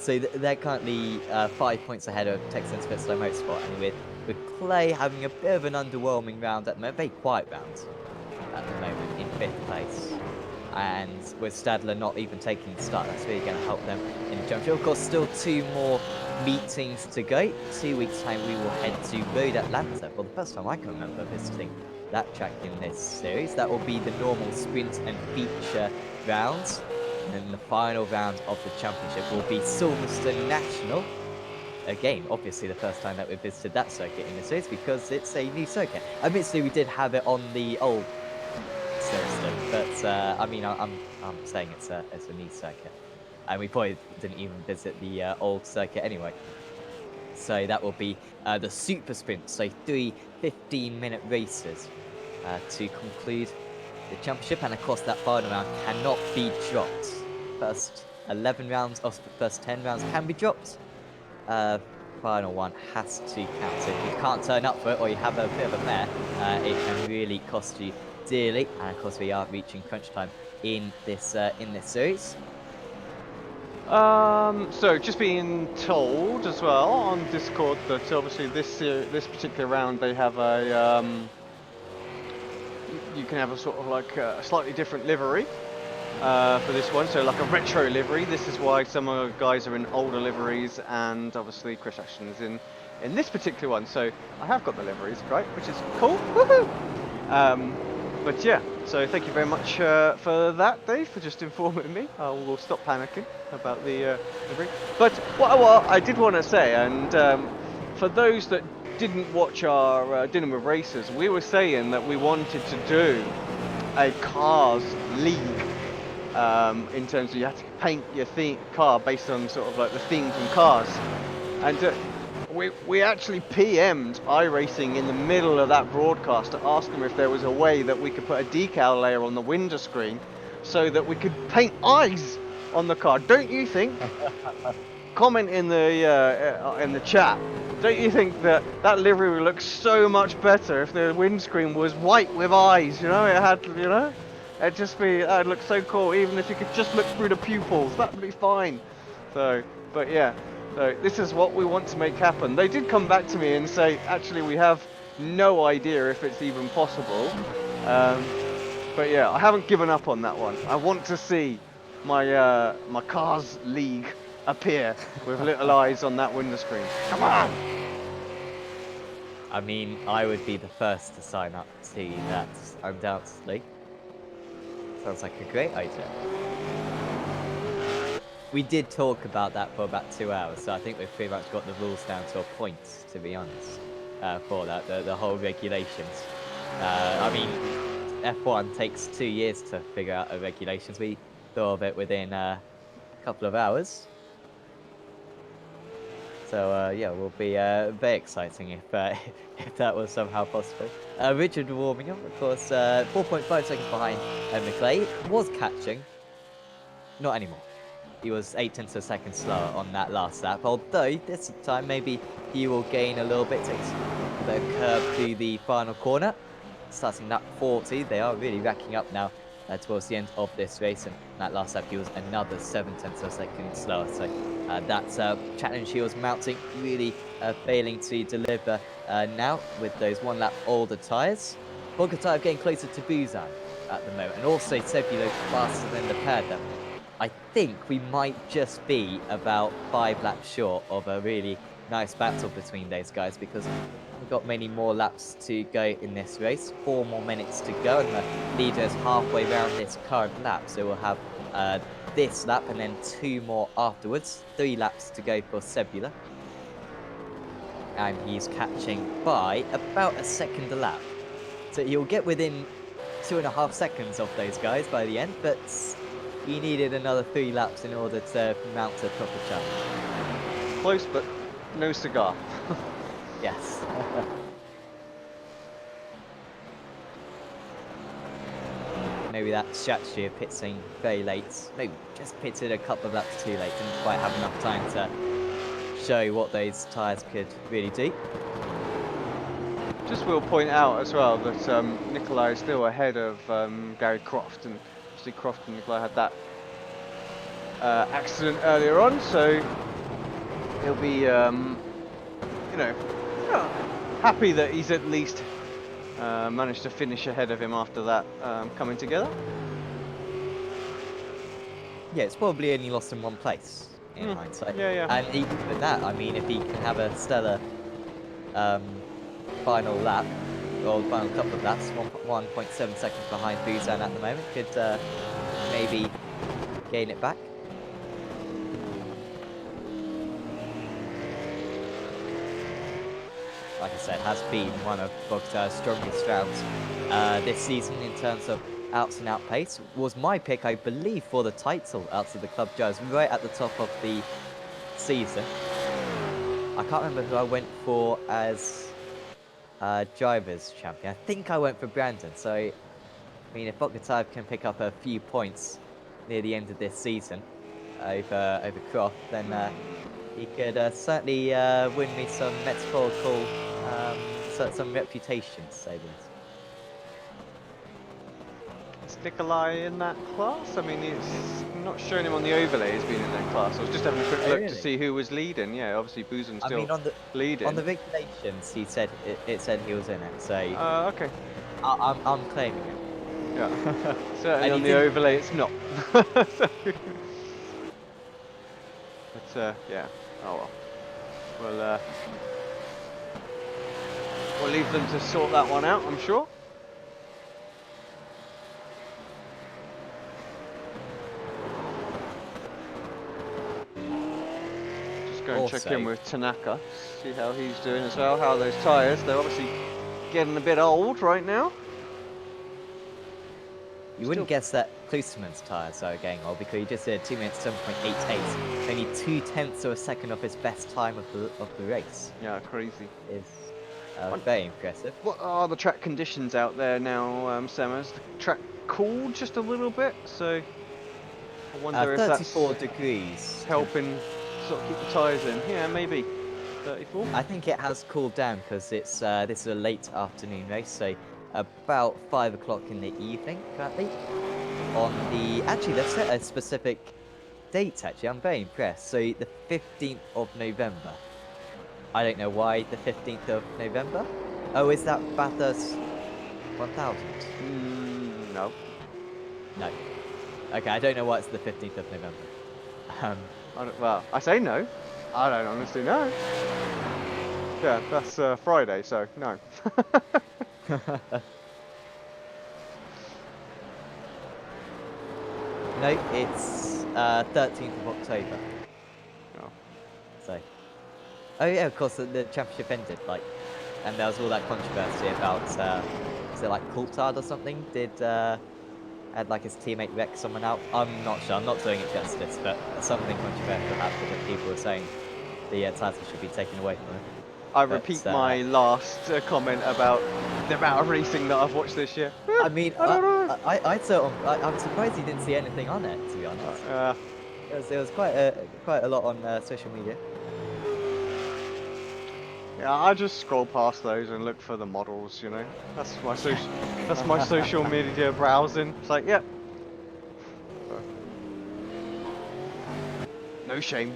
So they're currently 5 points ahead of Texans Pitstone Motorsport, and with Clay having a bit of an underwhelming round at the moment, very quiet round at the moment in 5th place. And with Stadler not even taking the start, that's really going to help them in the championship. Of course, still 2 more meetings to go. 2 weeks' time, we will head to Road Atlanta. Well, the first time I can remember visiting that track in this series. That will be the normal sprint and feature rounds. And then the final round of the championship will be Silverstone National. Again, obviously the first time that we visited that circuit in the series because it's a new circuit. Admittedly, we did have it on the old Silverstone, but I mean, I'm saying it's a new circuit, and we probably didn't even visit the old circuit anyway. So that will be the super sprint. So 3 15-minute races to conclude the championship, and of course that final round cannot be dropped. First 11 rounds, or first 10 rounds can be dropped. Final one has to count. So if you can't turn up for it, or you have a bit of a mare, it can really cost you dearly. And of course we are reaching crunch time in this series. So just being told as well on Discord that obviously this particular round they have a you can have a sort of like a slightly different livery for this one, so like a retro livery. This is why some of the guys are in older liveries, and obviously Chris Ashton is in in this particular one. So I have got the liveries, right, which is cool. Woohoo! But yeah, so thank you very much for that, Dave, for just informing me. I will stop panicking about the livery. But what I did want to say, and for those that didn't watch our Dinner with Racers, we were saying that we wanted to do a cars league in terms of you have to paint your car based on sort of like the theme from Cars. And we actually PM'd iRacing in the middle of that broadcast to ask them if there was a way that we could put a decal layer on the window screen so that we could paint eyes on the car. Don't you think? Comment in the chat. Don't you think that that livery would look so much better if the windscreen was white with eyes? You know, it had, you know, that'd look so cool. Even if you could just look through the pupils, that'd be fine. So, but yeah. So this is what we want to make happen. They did come back to me and say, actually, we have no idea if it's even possible. But yeah, I haven't given up on that one. I want to see my my Cars League appear with little eyes on that window screen. Come on! I mean, I would be the first to sign up to that, undoubtedly. Sounds like a great idea. We did talk about that for about 2 hours, so I think we've pretty much got the rules down to a point, to be honest, for that, the whole regulations. I mean, F1 takes 2 years to figure out the regulations. We thought of it within a couple of hours. So, yeah, will be very exciting if if that was somehow possible. Richard warming up, of course, 4.5 seconds behind McLeay, was catching, not anymore. He was 0.8 of a second slower on that last lap, although this time maybe he will gain a little bit, takes the curve to the final corner. Starting lap 40, they are really racking up now towards the end of this race, and that last lap he was another 0.7 of a second slower, so that challenge he was mounting really failing to deliver now with those 1 lap older tyres. Bogatayev getting closer to Buzan at the moment, and also Sebulov faster than the pair of them. I think we might just be about 5 laps short of a really nice battle between those guys, because we've got many more laps to go in this race. 4 more minutes to go, and the leader is halfway around this current lap. So we'll have this lap and then 2 more afterwards. 3 laps to go for Sebula. And he's catching by about a second a lap. So he'll get within 2.5 seconds of those guys by the end, but he needed another 3 laps in order to mount a proper challenge. Close, but no cigar. Yes. Maybe that strategy of pitting very late, maybe just pitted a couple of laps too late, didn't quite have enough time to show what those tyres could really do. Just will point out as well that Nikolai is still ahead of Gary Croft, and obviously Croft and Nikolai had that accident earlier on, so he'll be, you know, happy that he's at least managed to finish ahead of him after that coming together. Yeah, it's probably only lost in 1 place in hindsight. Yeah. And even with that, I mean, if he can have a stellar final lap, or final couple of laps, 1.7 seconds behind Buzan at the moment, could maybe gain it back. Like I said, has been one of Bogata's strongest rounds this season in terms of out-and-out pace. Was my pick, I believe, for the title out of the club drivers, right at the top of the season. I can't remember who I went for as drivers champion. I think I went for Brandon. So, I mean, if Bogatayev can pick up a few points near the end of this season over Croft, then he could certainly win me some metaphorical, some reputation, to say the least. Is Nikolai in that class? I mean, he's not showing him on the overlay as being in that class. I was just having a quick look to see who was leading. Yeah, obviously Buzan's still leading. On the regulations, he said it said he was in it. So okay. I'm claiming it. Yeah. Certainly on the overlay, it's not. But yeah. Oh well. Well, We'll leave them to sort that one out, I'm sure. Just go and check in with Tanaka, see how he's doing as well. How are those tyres? They're obviously getting a bit old right now. You wouldn't guess that Klosterman's tyres are going old because he just did 2 minutes 7.88, only 0.2 of a second off his best time of the race. Yeah, crazy. Is very impressive. What are the track conditions out there now, Sam? Is the track cooled just a little bit? So I wonder if 34 that's degrees helping sort of keep the tyres in. Yeah, maybe 34. I think it has cooled down because it's this is a late afternoon race, so about 5 o'clock in the evening currently. On the actually, they've set a specific date. Actually, I'm very impressed. So the 15th of November. I don't know why the 15th of November. Oh, is that Bathurst 1000? No. No. Okay, I don't know why it's the 15th of November. Well, I say no. I don't honestly know. Yeah, that's Friday, so no. No, it's 13th of October. Oh. So. Oh yeah, of course, the championship ended, like, and there was all that controversy about, is it like Coulthard or something? Had like his teammate wreck someone out? I'm not sure, I'm not doing it justice, but something controversial happened and people were saying the title should be taken away from him. I repeat my last comment about the amount of racing that I've watched this year. I mean, I'm surprised you didn't see anything on it, to be honest. It was quite a lot on social media. Yeah, I just scroll past those and look for the models, you know. That's my social media browsing. It's like, yep. No shame.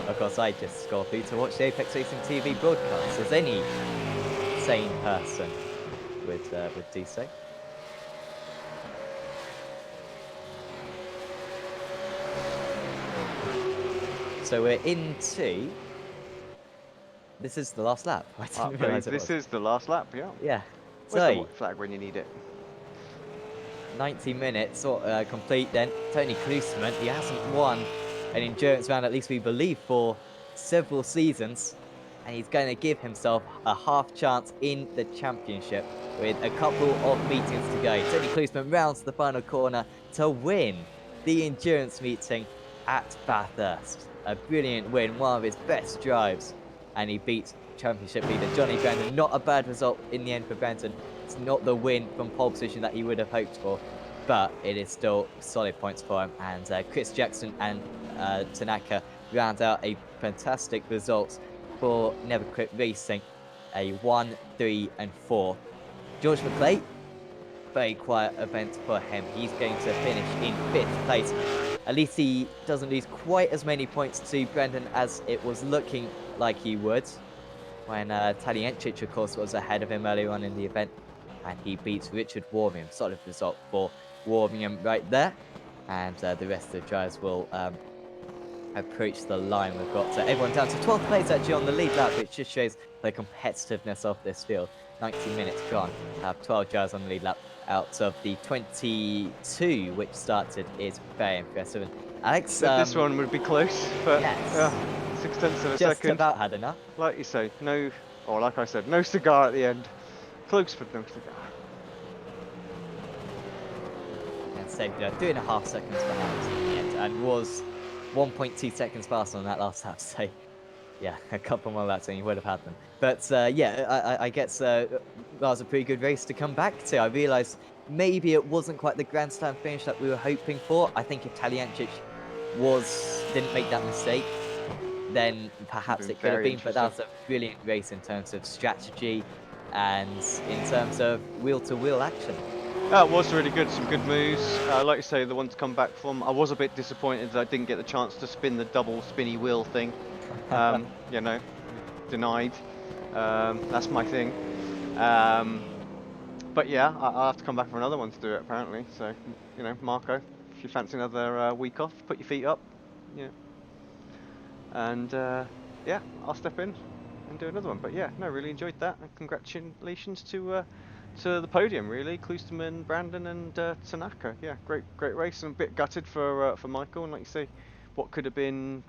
Of course, I just scroll through to watch the Apex Racing TV broadcast, as any sane person would do so. So we're into. This is the last lap. I didn't realise it was. This is the last lap, yeah. Yeah. Where's the white flag when you need it? 90 minutes complete then. Tony Klosterman, he hasn't won an endurance round, at least we believe, for several seasons. And he's going to give himself a half chance in the championship with a couple of meetings to go. Tony Klosterman rounds the final corner to win the endurance meeting at Bathurst. A brilliant win, one of his best drives. And he beats championship leader Johnny Brandon. Not a bad result in the end for Brandon. It's not the win from pole position that he would have hoped for, but it is still solid points for him. And Chris Jackson and Tanaka round out a fantastic result for Never Quit Racing. A 1, 3, and 4. George McClay, very quiet event for him. He's going to finish in 5th place. At least he doesn't lose quite as many points to Brendan as it was looking like he would, when Taliencic, of course, was ahead of him earlier on in the event, and he beats Richard Warmingham. Solid result for Warmingham right there, and the rest of the drivers will approach the line. We've got everyone down to 12th place actually on the lead lap, which just shows the competitiveness of this field. 90 minutes gone, 12 drivers on the lead lap out of the 22 which started is very impressive. And Alex, this one would be close, but yes. 0.6 of a just second. Just about had enough. Like you say, no, or like I said, no cigar at the end. Close, but no cigar. And so 3.5 seconds behind in the end, and was 1.2 seconds faster on that last lap. So yeah, a couple more laps and you would have had them. But yeah, I guess that was a pretty good race to come back to. I realised maybe it wasn't quite the Grand Slam finish that we were hoping for. I think if Taliencic didn't make that mistake, then perhaps it could have been. But that was a brilliant race in terms of strategy and in terms of wheel-to-wheel action. It was really good, some good moves. Like you say, the one to come back from. I was a bit disappointed that I didn't get the chance to spin the double spinny wheel thing. You know, denied. That's my thing. But yeah, I'll have to come back for another one to do it apparently. So, you know, Marco, if you fancy another week off, put your feet up. Yeah. And yeah, I'll step in. do another one. But yeah, no, really enjoyed that, and congratulations to the podium, really, Klosterman, Brandon, and Tanaka. Yeah, great race, and a bit gutted for Michael, and like you say, what could have been.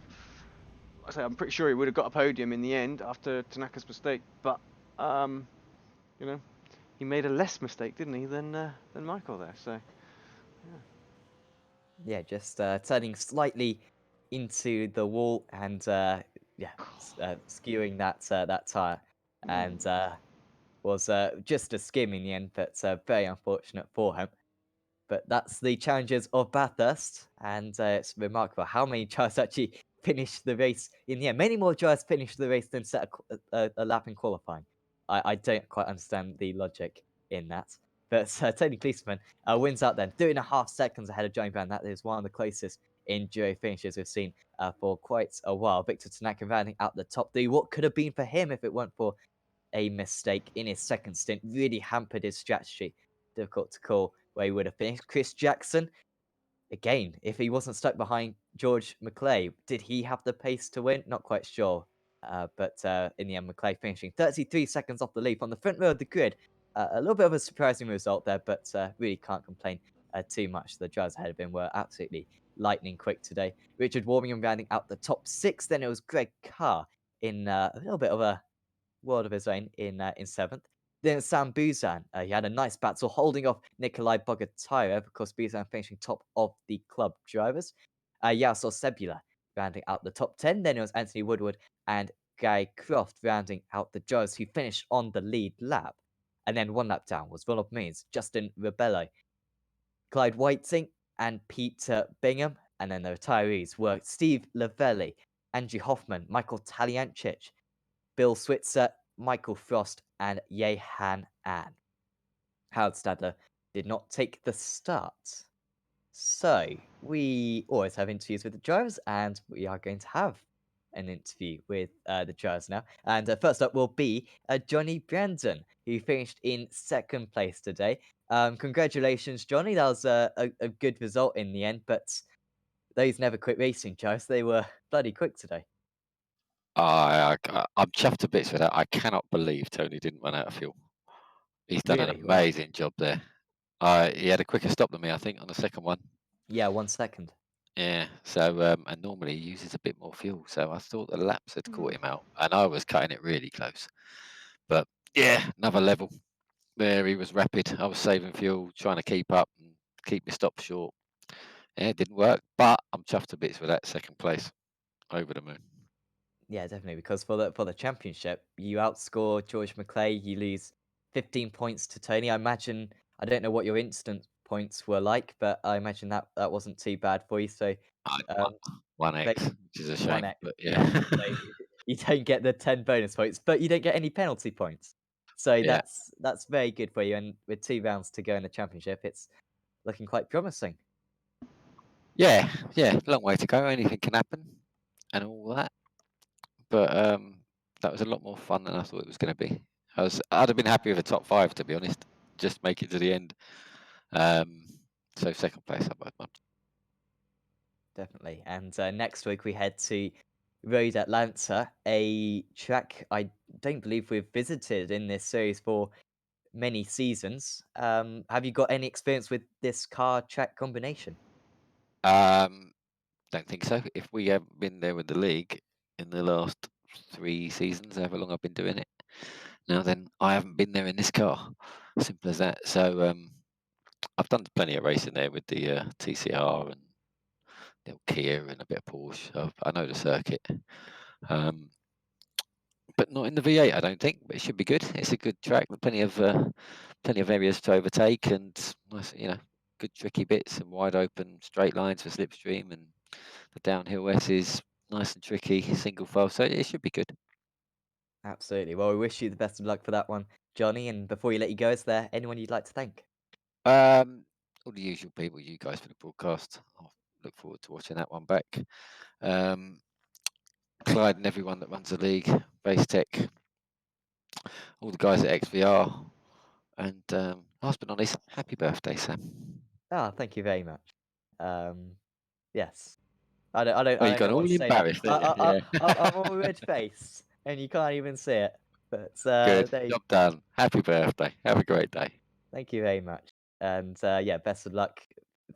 I'm pretty sure he would have got a podium in the end after Tanaka's mistake, but um, you know, he made a less mistake, didn't he, than Michael there? So yeah. Yeah, just turning slightly into the wall and yeah, skewing that tire, Mm. and was just a skim in the end, but very unfortunate for him. But that's the challenges of Bathurst, and it's remarkable how many drivers actually finished the race in the end. Many more drivers finished the race than set a lap in qualifying. I don't quite understand the logic in that. But Tony Kliesmann wins out then, 3.5 seconds ahead of Johnny Brand. That is one of the closest enduro finishes we've seen for quite a while. Victor Tanaka rounding out the top three. What could have been for him if it weren't for a mistake in his second stint really hampered his strategy. Difficult to call where he would have finished. Chris Jackson, again, if he wasn't stuck behind George McClay, did he have the pace to win? Not quite sure. But in the end, McClay finishing 33 seconds off the lead on the front row of the grid. A little bit of a surprising result there, but really can't complain too much. The drivers ahead of him were absolutely lightning quick today. Richard Warmingham rounding out the top six. Then it was Greg Carr in a little bit of a world of his own in seventh. Then Sam Buzan, he had a nice battle holding off Nikolai Bogatyrev, of course, Buzan finishing top of the club drivers. Yasser Sebula rounding out the top 10. Then it was Anthony Woodward and Guy Croft rounding out the drivers who finished on the lead lap. And then one lap down was Ronald Means, Justin Rebello, Clyde Whiting, and Peter Bingham. And then the retirees were Steve Lavelli, Angie Hoffman, Michael Taliancic, Bill Switzer, Michael Frost, and Jehan An. Howard Stadler did not take the start. So, we always have interviews with the drivers, and we are going to have an interview with the drivers now. And first up will be Johnny Brandon, who finished in second place today. Congratulations, Johnny. That was a good result in the end, but those never quit racing drivers, they were bloody quick today. I'm chuffed to bits with that. I cannot believe Tony didn't run out of fuel. He's done an Really? Wow. amazing job there. He had a quicker stop than me, I think, on the second one. Yeah, 1 second. Yeah. So, and normally he uses a bit more fuel. So I thought the laps had caught Mm. him out, and I was cutting it really close. But yeah, another level there. He was rapid. I was saving fuel, trying to keep up and keep my stops short. Yeah, it didn't work, but I'm chuffed to bits with that second place. Over the moon. Yeah, definitely. Because for the championship, you outscore George McClay, you lose 15 points to Tony. I don't know what your instant points were like, but I imagine that wasn't too bad for you. So, I had um, one but X, which is a one shame, X, but yeah. yeah. So you don't get the 10 bonus points, but you don't get any penalty points. So Yeah. that's very good for you. And with 2 rounds to go in the championship, it's looking quite promising. Yeah, long way to go. Anything can happen and all that. But that was a lot more fun than I thought it was going to be. I'd have been happy with a top five, to be honest. Just make it to the end. So second place, I might. Definitely. And next week we head to Road Atlanta, a track I don't believe we've visited in this series for many seasons. Have you got any experience with this car track combination? Um, don't think so. If we haven't been there with the league in the last 3 seasons, however long I've been doing it now, then I haven't been there in this car. Simple as that. So I've done plenty of racing there with the TCR and little Kia and a bit of Porsche. So I know the circuit. But not in the V8, I don't think. But it should be good. It's a good track with plenty of areas to overtake and nice, good tricky bits and wide open straight lines for slipstream, and the downhill S is nice and tricky, single file. So it should be good. Absolutely. Well, we wish you the best of luck for that one, Johnny. And before you let you go, is there anyone you'd like to thank? All the usual people, you guys for the broadcast. I'll look forward to watching that one back. Clyde and everyone that runs the league, Racetech, all the guys at XVR, and last but not least, happy birthday, Sam. Ah, thank you very much. Um, yes. Oh, I you don't got know what all to say now. embarrassed, didn't you? Yeah. I'm all red face. and you can't even see it. But Good. there you Job done. Happy birthday. Have a great day. thank you very much. And yeah, best of luck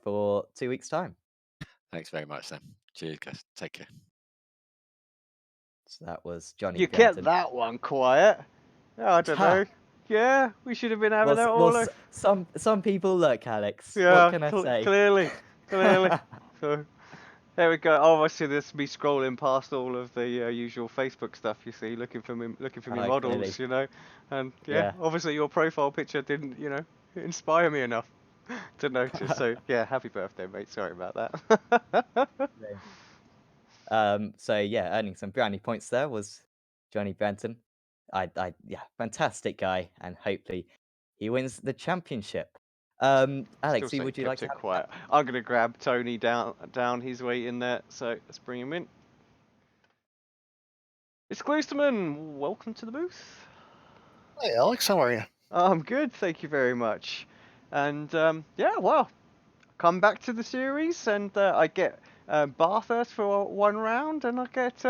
for 2 weeks' time. Thanks very much, then. Cheers, guys. Take care. So that was Johnny You kept Brenton. that one quiet. I don't know. Ha! Yeah, we should have been having Well, that well, all. some people look, Alex. What Yeah, can I say? clearly, clearly. So there we go. Obviously, this me scrolling past all of the usual Facebook stuff. You see, looking for me Clearly, models. And yeah, yeah. obviously your profile picture didn't, inspire me enough to notice. So yeah, happy birthday, mate. Sorry about that. So yeah, earning some brownie points there was Johnny Benton. Yeah, fantastic guy, and hopefully he wins the championship. Still Alex, who say would you like kept to it have? quiet. I'm gonna grab Tony down. He's waiting there. So let's bring him in. It's Glusterman. Welcome to the booth. Hey, Alex, how are you? I'm good, thank you very much. And yeah, well, come back to the series, and I get Bathurst for one round, and I get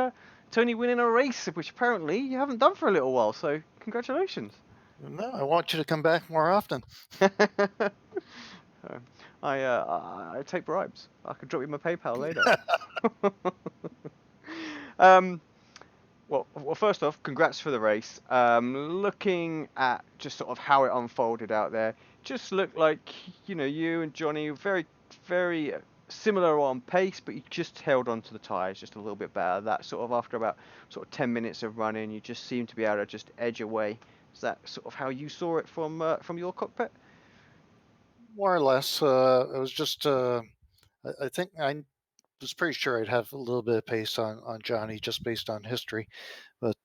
Tony winning a race, which apparently you haven't done for a little while. So congratulations. No, I want you to come back more often. I take bribes. I could drop you my PayPal later. um, well, first off, congrats for the race. Looking at just sort of how it unfolded out there, just looked like you and Johnny were very, very similar on pace, but you just held on to the tyres just a little bit better. That sort of after about sort of 10 minutes of running, you just seemed to be able to just edge away. Is that sort of how you saw it from your cockpit? More or less. It was just, I think I was pretty sure I'd have a little bit of pace on Johnny just based on history, but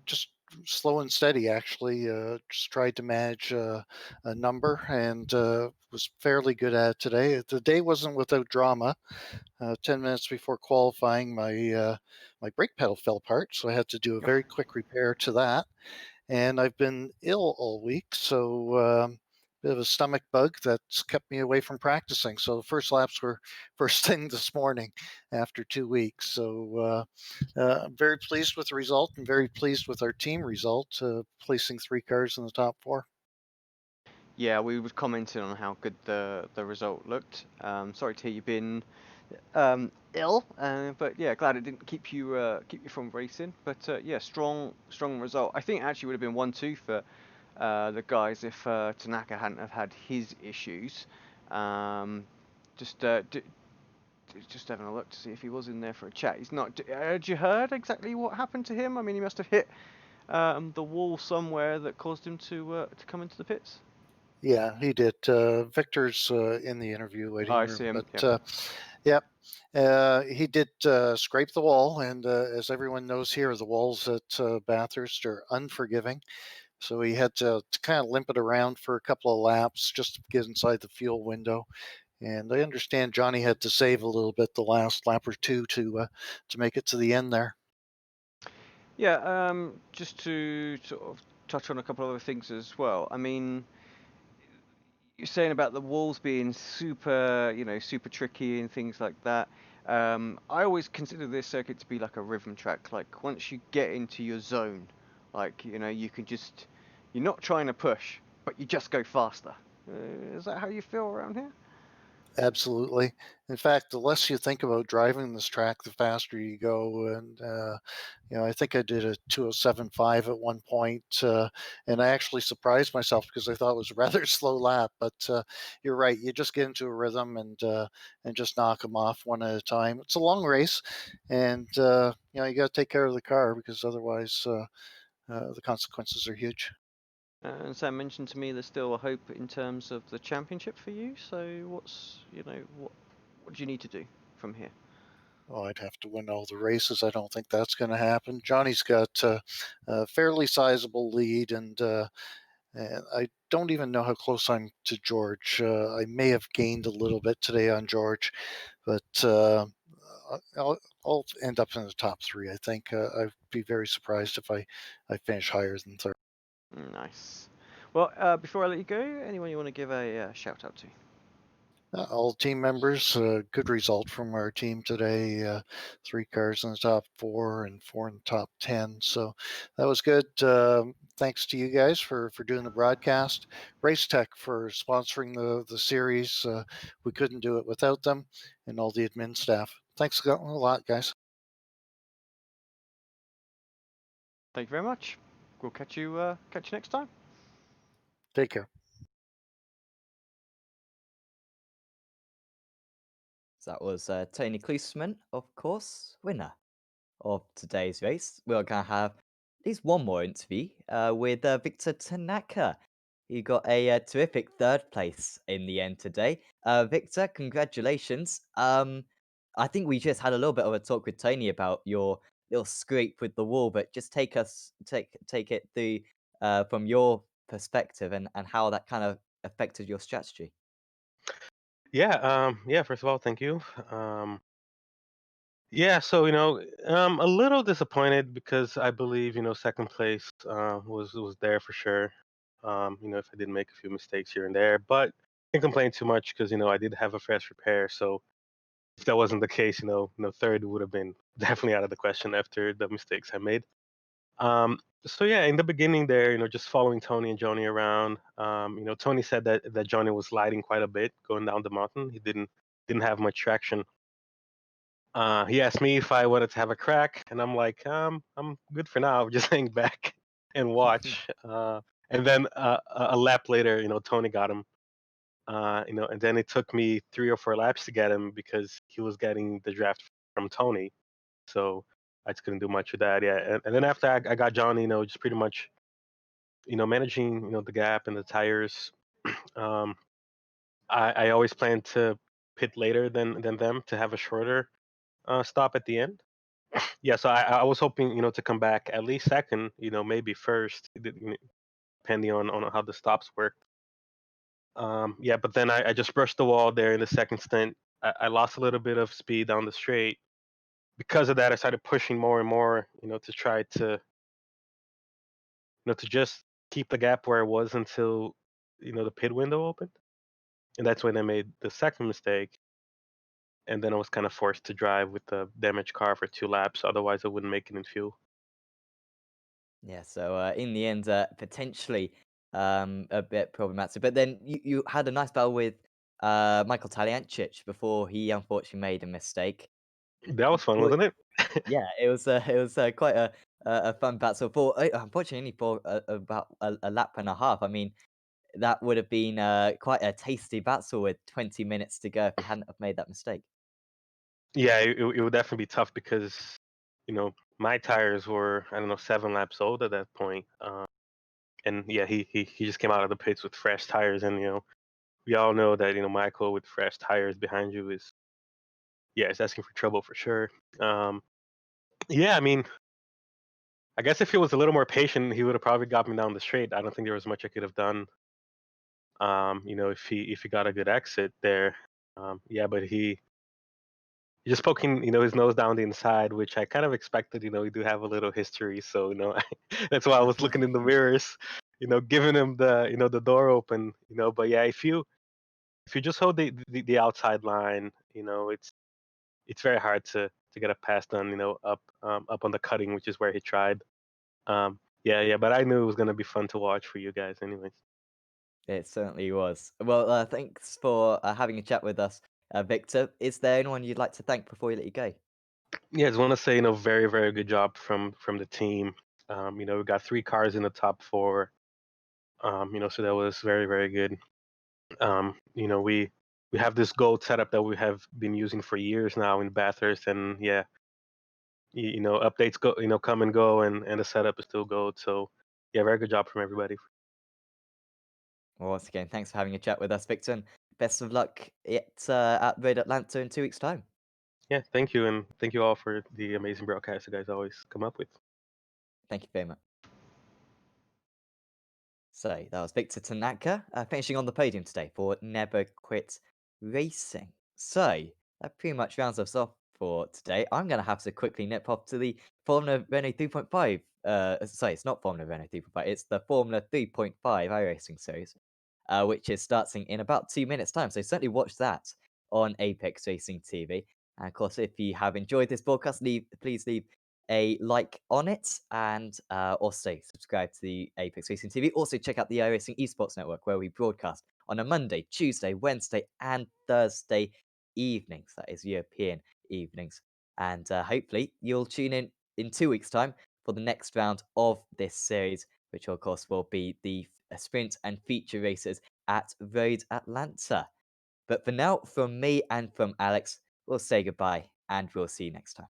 just slow and steady, actually. Just tried to manage a number and was fairly good at it today. The day wasn't without drama. 10 minutes before qualifying, my brake pedal fell apart, so I had to do a very quick repair to that. And I've been ill all week, so bit of a stomach bug that's kept me away from practicing. So the first laps were first thing this morning after 2 weeks. So I'm very pleased with the result and very pleased with our team result, placing 3 cars in the top 4. Yeah, we was commenting on how good the result looked. Sorry to hear you've been ill, but yeah, glad it didn't keep you from racing. But yeah, strong result. I think it actually would have been 1-2 for the guys if Tanaka hadn't have had his issues. Um, just just having a look to see if he was in there for a chat. He's not. Had you heard exactly what happened to him? I mean, he must have hit the wall somewhere that caused him to come into the pits. Yeah, he did. Victor's in the interview Oh, waiting I room, see him. but Yep. yeah, he did scrape the wall, and as everyone knows here, the walls at Bathurst are unforgiving. So he had to kind of limp it around for a couple of laps just to get inside the fuel window. And I understand Johnny had to save a little bit the last lap or two to make it to the end there. Yeah. Just to sort of touch on a couple of other things as well. I mean, you're saying about the walls being super, super tricky and things like that. I always consider this circuit to be like a rhythm track. Like once you get into your zone, like you can just, you're not trying to push, but you just go faster. Is that how you feel around here? Absolutely. In fact, the less you think about driving this track, the faster you go. And I think I did a 207.5 at one point, and I actually surprised myself because I thought it was a rather slow lap. But you're right; you just get into a rhythm and just knock them off one at a time. It's a long race, and you got to take care of the car because otherwise the consequences are huge. And Sam mentioned to me there's still a hope in terms of the championship for you. So what do you need to do from here? Oh, I'd have to win all the races. I don't think that's going to happen. Johnny's got a fairly sizable lead, and I don't even know how close I'm to George. I may have gained a little bit today on George, but I'll end up in the top 3. I think I'd be very surprised if I finish higher than third. Nice. Well, before I let you go, anyone you want to give a shout out to? All team members, good result from our team today. 3 cars in the top four and four in the top 10. So that was good. Thanks to you guys for doing the broadcast. Racetech for sponsoring the series. We couldn't do it without them, and all the admin staff. Thanks a lot, guys. Thank you very much. We'll catch you next time. Take care. So that was Tony Klusman, of course, winner of today's race. We're going to have at least one more interview with Victor Tanaka. He got a terrific third place in the end today. Victor, congratulations. I think we just had a little bit of a talk with Tony about your little scrape with the wall, but just take it through from your perspective and how that kind of affected your strategy. Yeah, first of all, thank you. Yeah, so a little disappointed because I believe second place was there for sure. If I did make a few mistakes here and there, but didn't complain too much because I did have a fresh repair. So if that wasn't the case, third would have been definitely out of the question after the mistakes I made. So yeah, in the beginning there, just following Tony and Johnny around. Tony said that Johnny was sliding quite a bit going down the mountain. He didn't have much traction. He asked me if I wanted to have a crack, and I'm like, I'm good for now. Just hang back and watch. And then a lap later, Tony got him. And then it took me 3 or 4 laps to get him because he was getting the draft from Tony. So I just couldn't do much with that. Yeah, and then after I got Johnny, just pretty much, managing, the gap and the tires. Um, I always plan to pit later than them to have a shorter stop at the end. Yeah, so I was hoping, to come back at least second, maybe first, depending on how the stops work. Yeah, but then I just brushed the wall there in the second stint. I lost a little bit of speed down the straight. Because of that, I started pushing more and more, to try to just keep the gap where it was until, the pit window opened. And that's when I made the second mistake. And then I was kind of forced to drive with the damaged car for 2 laps. Otherwise, I wouldn't make it in fuel. Yeah, so in the end, potentially a bit problematic. But then you had a nice battle with Michael Taliancic before he unfortunately made a mistake. That was fun, Well, wasn't it? yeah, it was quite a fun battle for unfortunately only for about a lap and a half. I mean, that would have been quite a tasty battle with 20 minutes to go if he hadn't have made that mistake. Yeah, it would definitely be tough because, my tires were, I don't know, 7 laps old at that point. And yeah, he just came out of the pits with fresh tires. And, we all know that, Michael with fresh tires behind you it's asking for trouble for sure. Um, yeah, I mean, I guess if he was a little more patient, he would have probably got me down the straight. I don't think there was much I could have done. If he got a good exit there. Yeah, but he just poking, his nose down the inside, which I kind of expected. We do have a little history, so that's why I was looking in the mirrors, giving him the door open, But yeah, if you just hold the outside line, it's very hard to get a pass done, up on the cutting, which is where he tried. Yeah, but I knew it was gonna be fun to watch for you guys, anyways. It certainly was. Well, thanks for having a chat with us, Victor. Is there anyone you'd like to thank before we let you go? Yeah, I just want to say, very very good job from the team. We got 3 cars in the top four. So that was very very good. We have this gold setup that we have been using for years now in Bathurst, and yeah, updates go, come and go, and the setup is still gold. So yeah, very good job from everybody. Well, once again, thanks for having a chat with us, Victor. And best of luck at Road Atlanta in 2 weeks' time. Yeah, thank you, and thank you all for the amazing broadcast you guys always come up with. Thank you very much. So that was Victor Tanaka finishing on the podium today for Never Quit Racing. So that pretty much rounds us off for today. I'm going to have to quickly nip off to the Formula Renault 3.5. Sorry, it's not Formula Renault 3.5. It's the Formula 3.5 iRacing series. which is starting in about 2 minutes' time. So certainly watch that on Apex Racing TV. And of course, if you have enjoyed this broadcast, please leave a like on it, and also subscribe to the Apex Racing TV. Also check out the iRacing Esports Network, where we broadcast on a Monday, Tuesday, Wednesday, and Thursday evenings. That is European evenings. And hopefully you'll tune in 2 weeks' time for the next round of this series, which of course will be the sprint and feature races at Road Atlanta. But for now, from me and from Alex, we'll say goodbye, and we'll see you next time.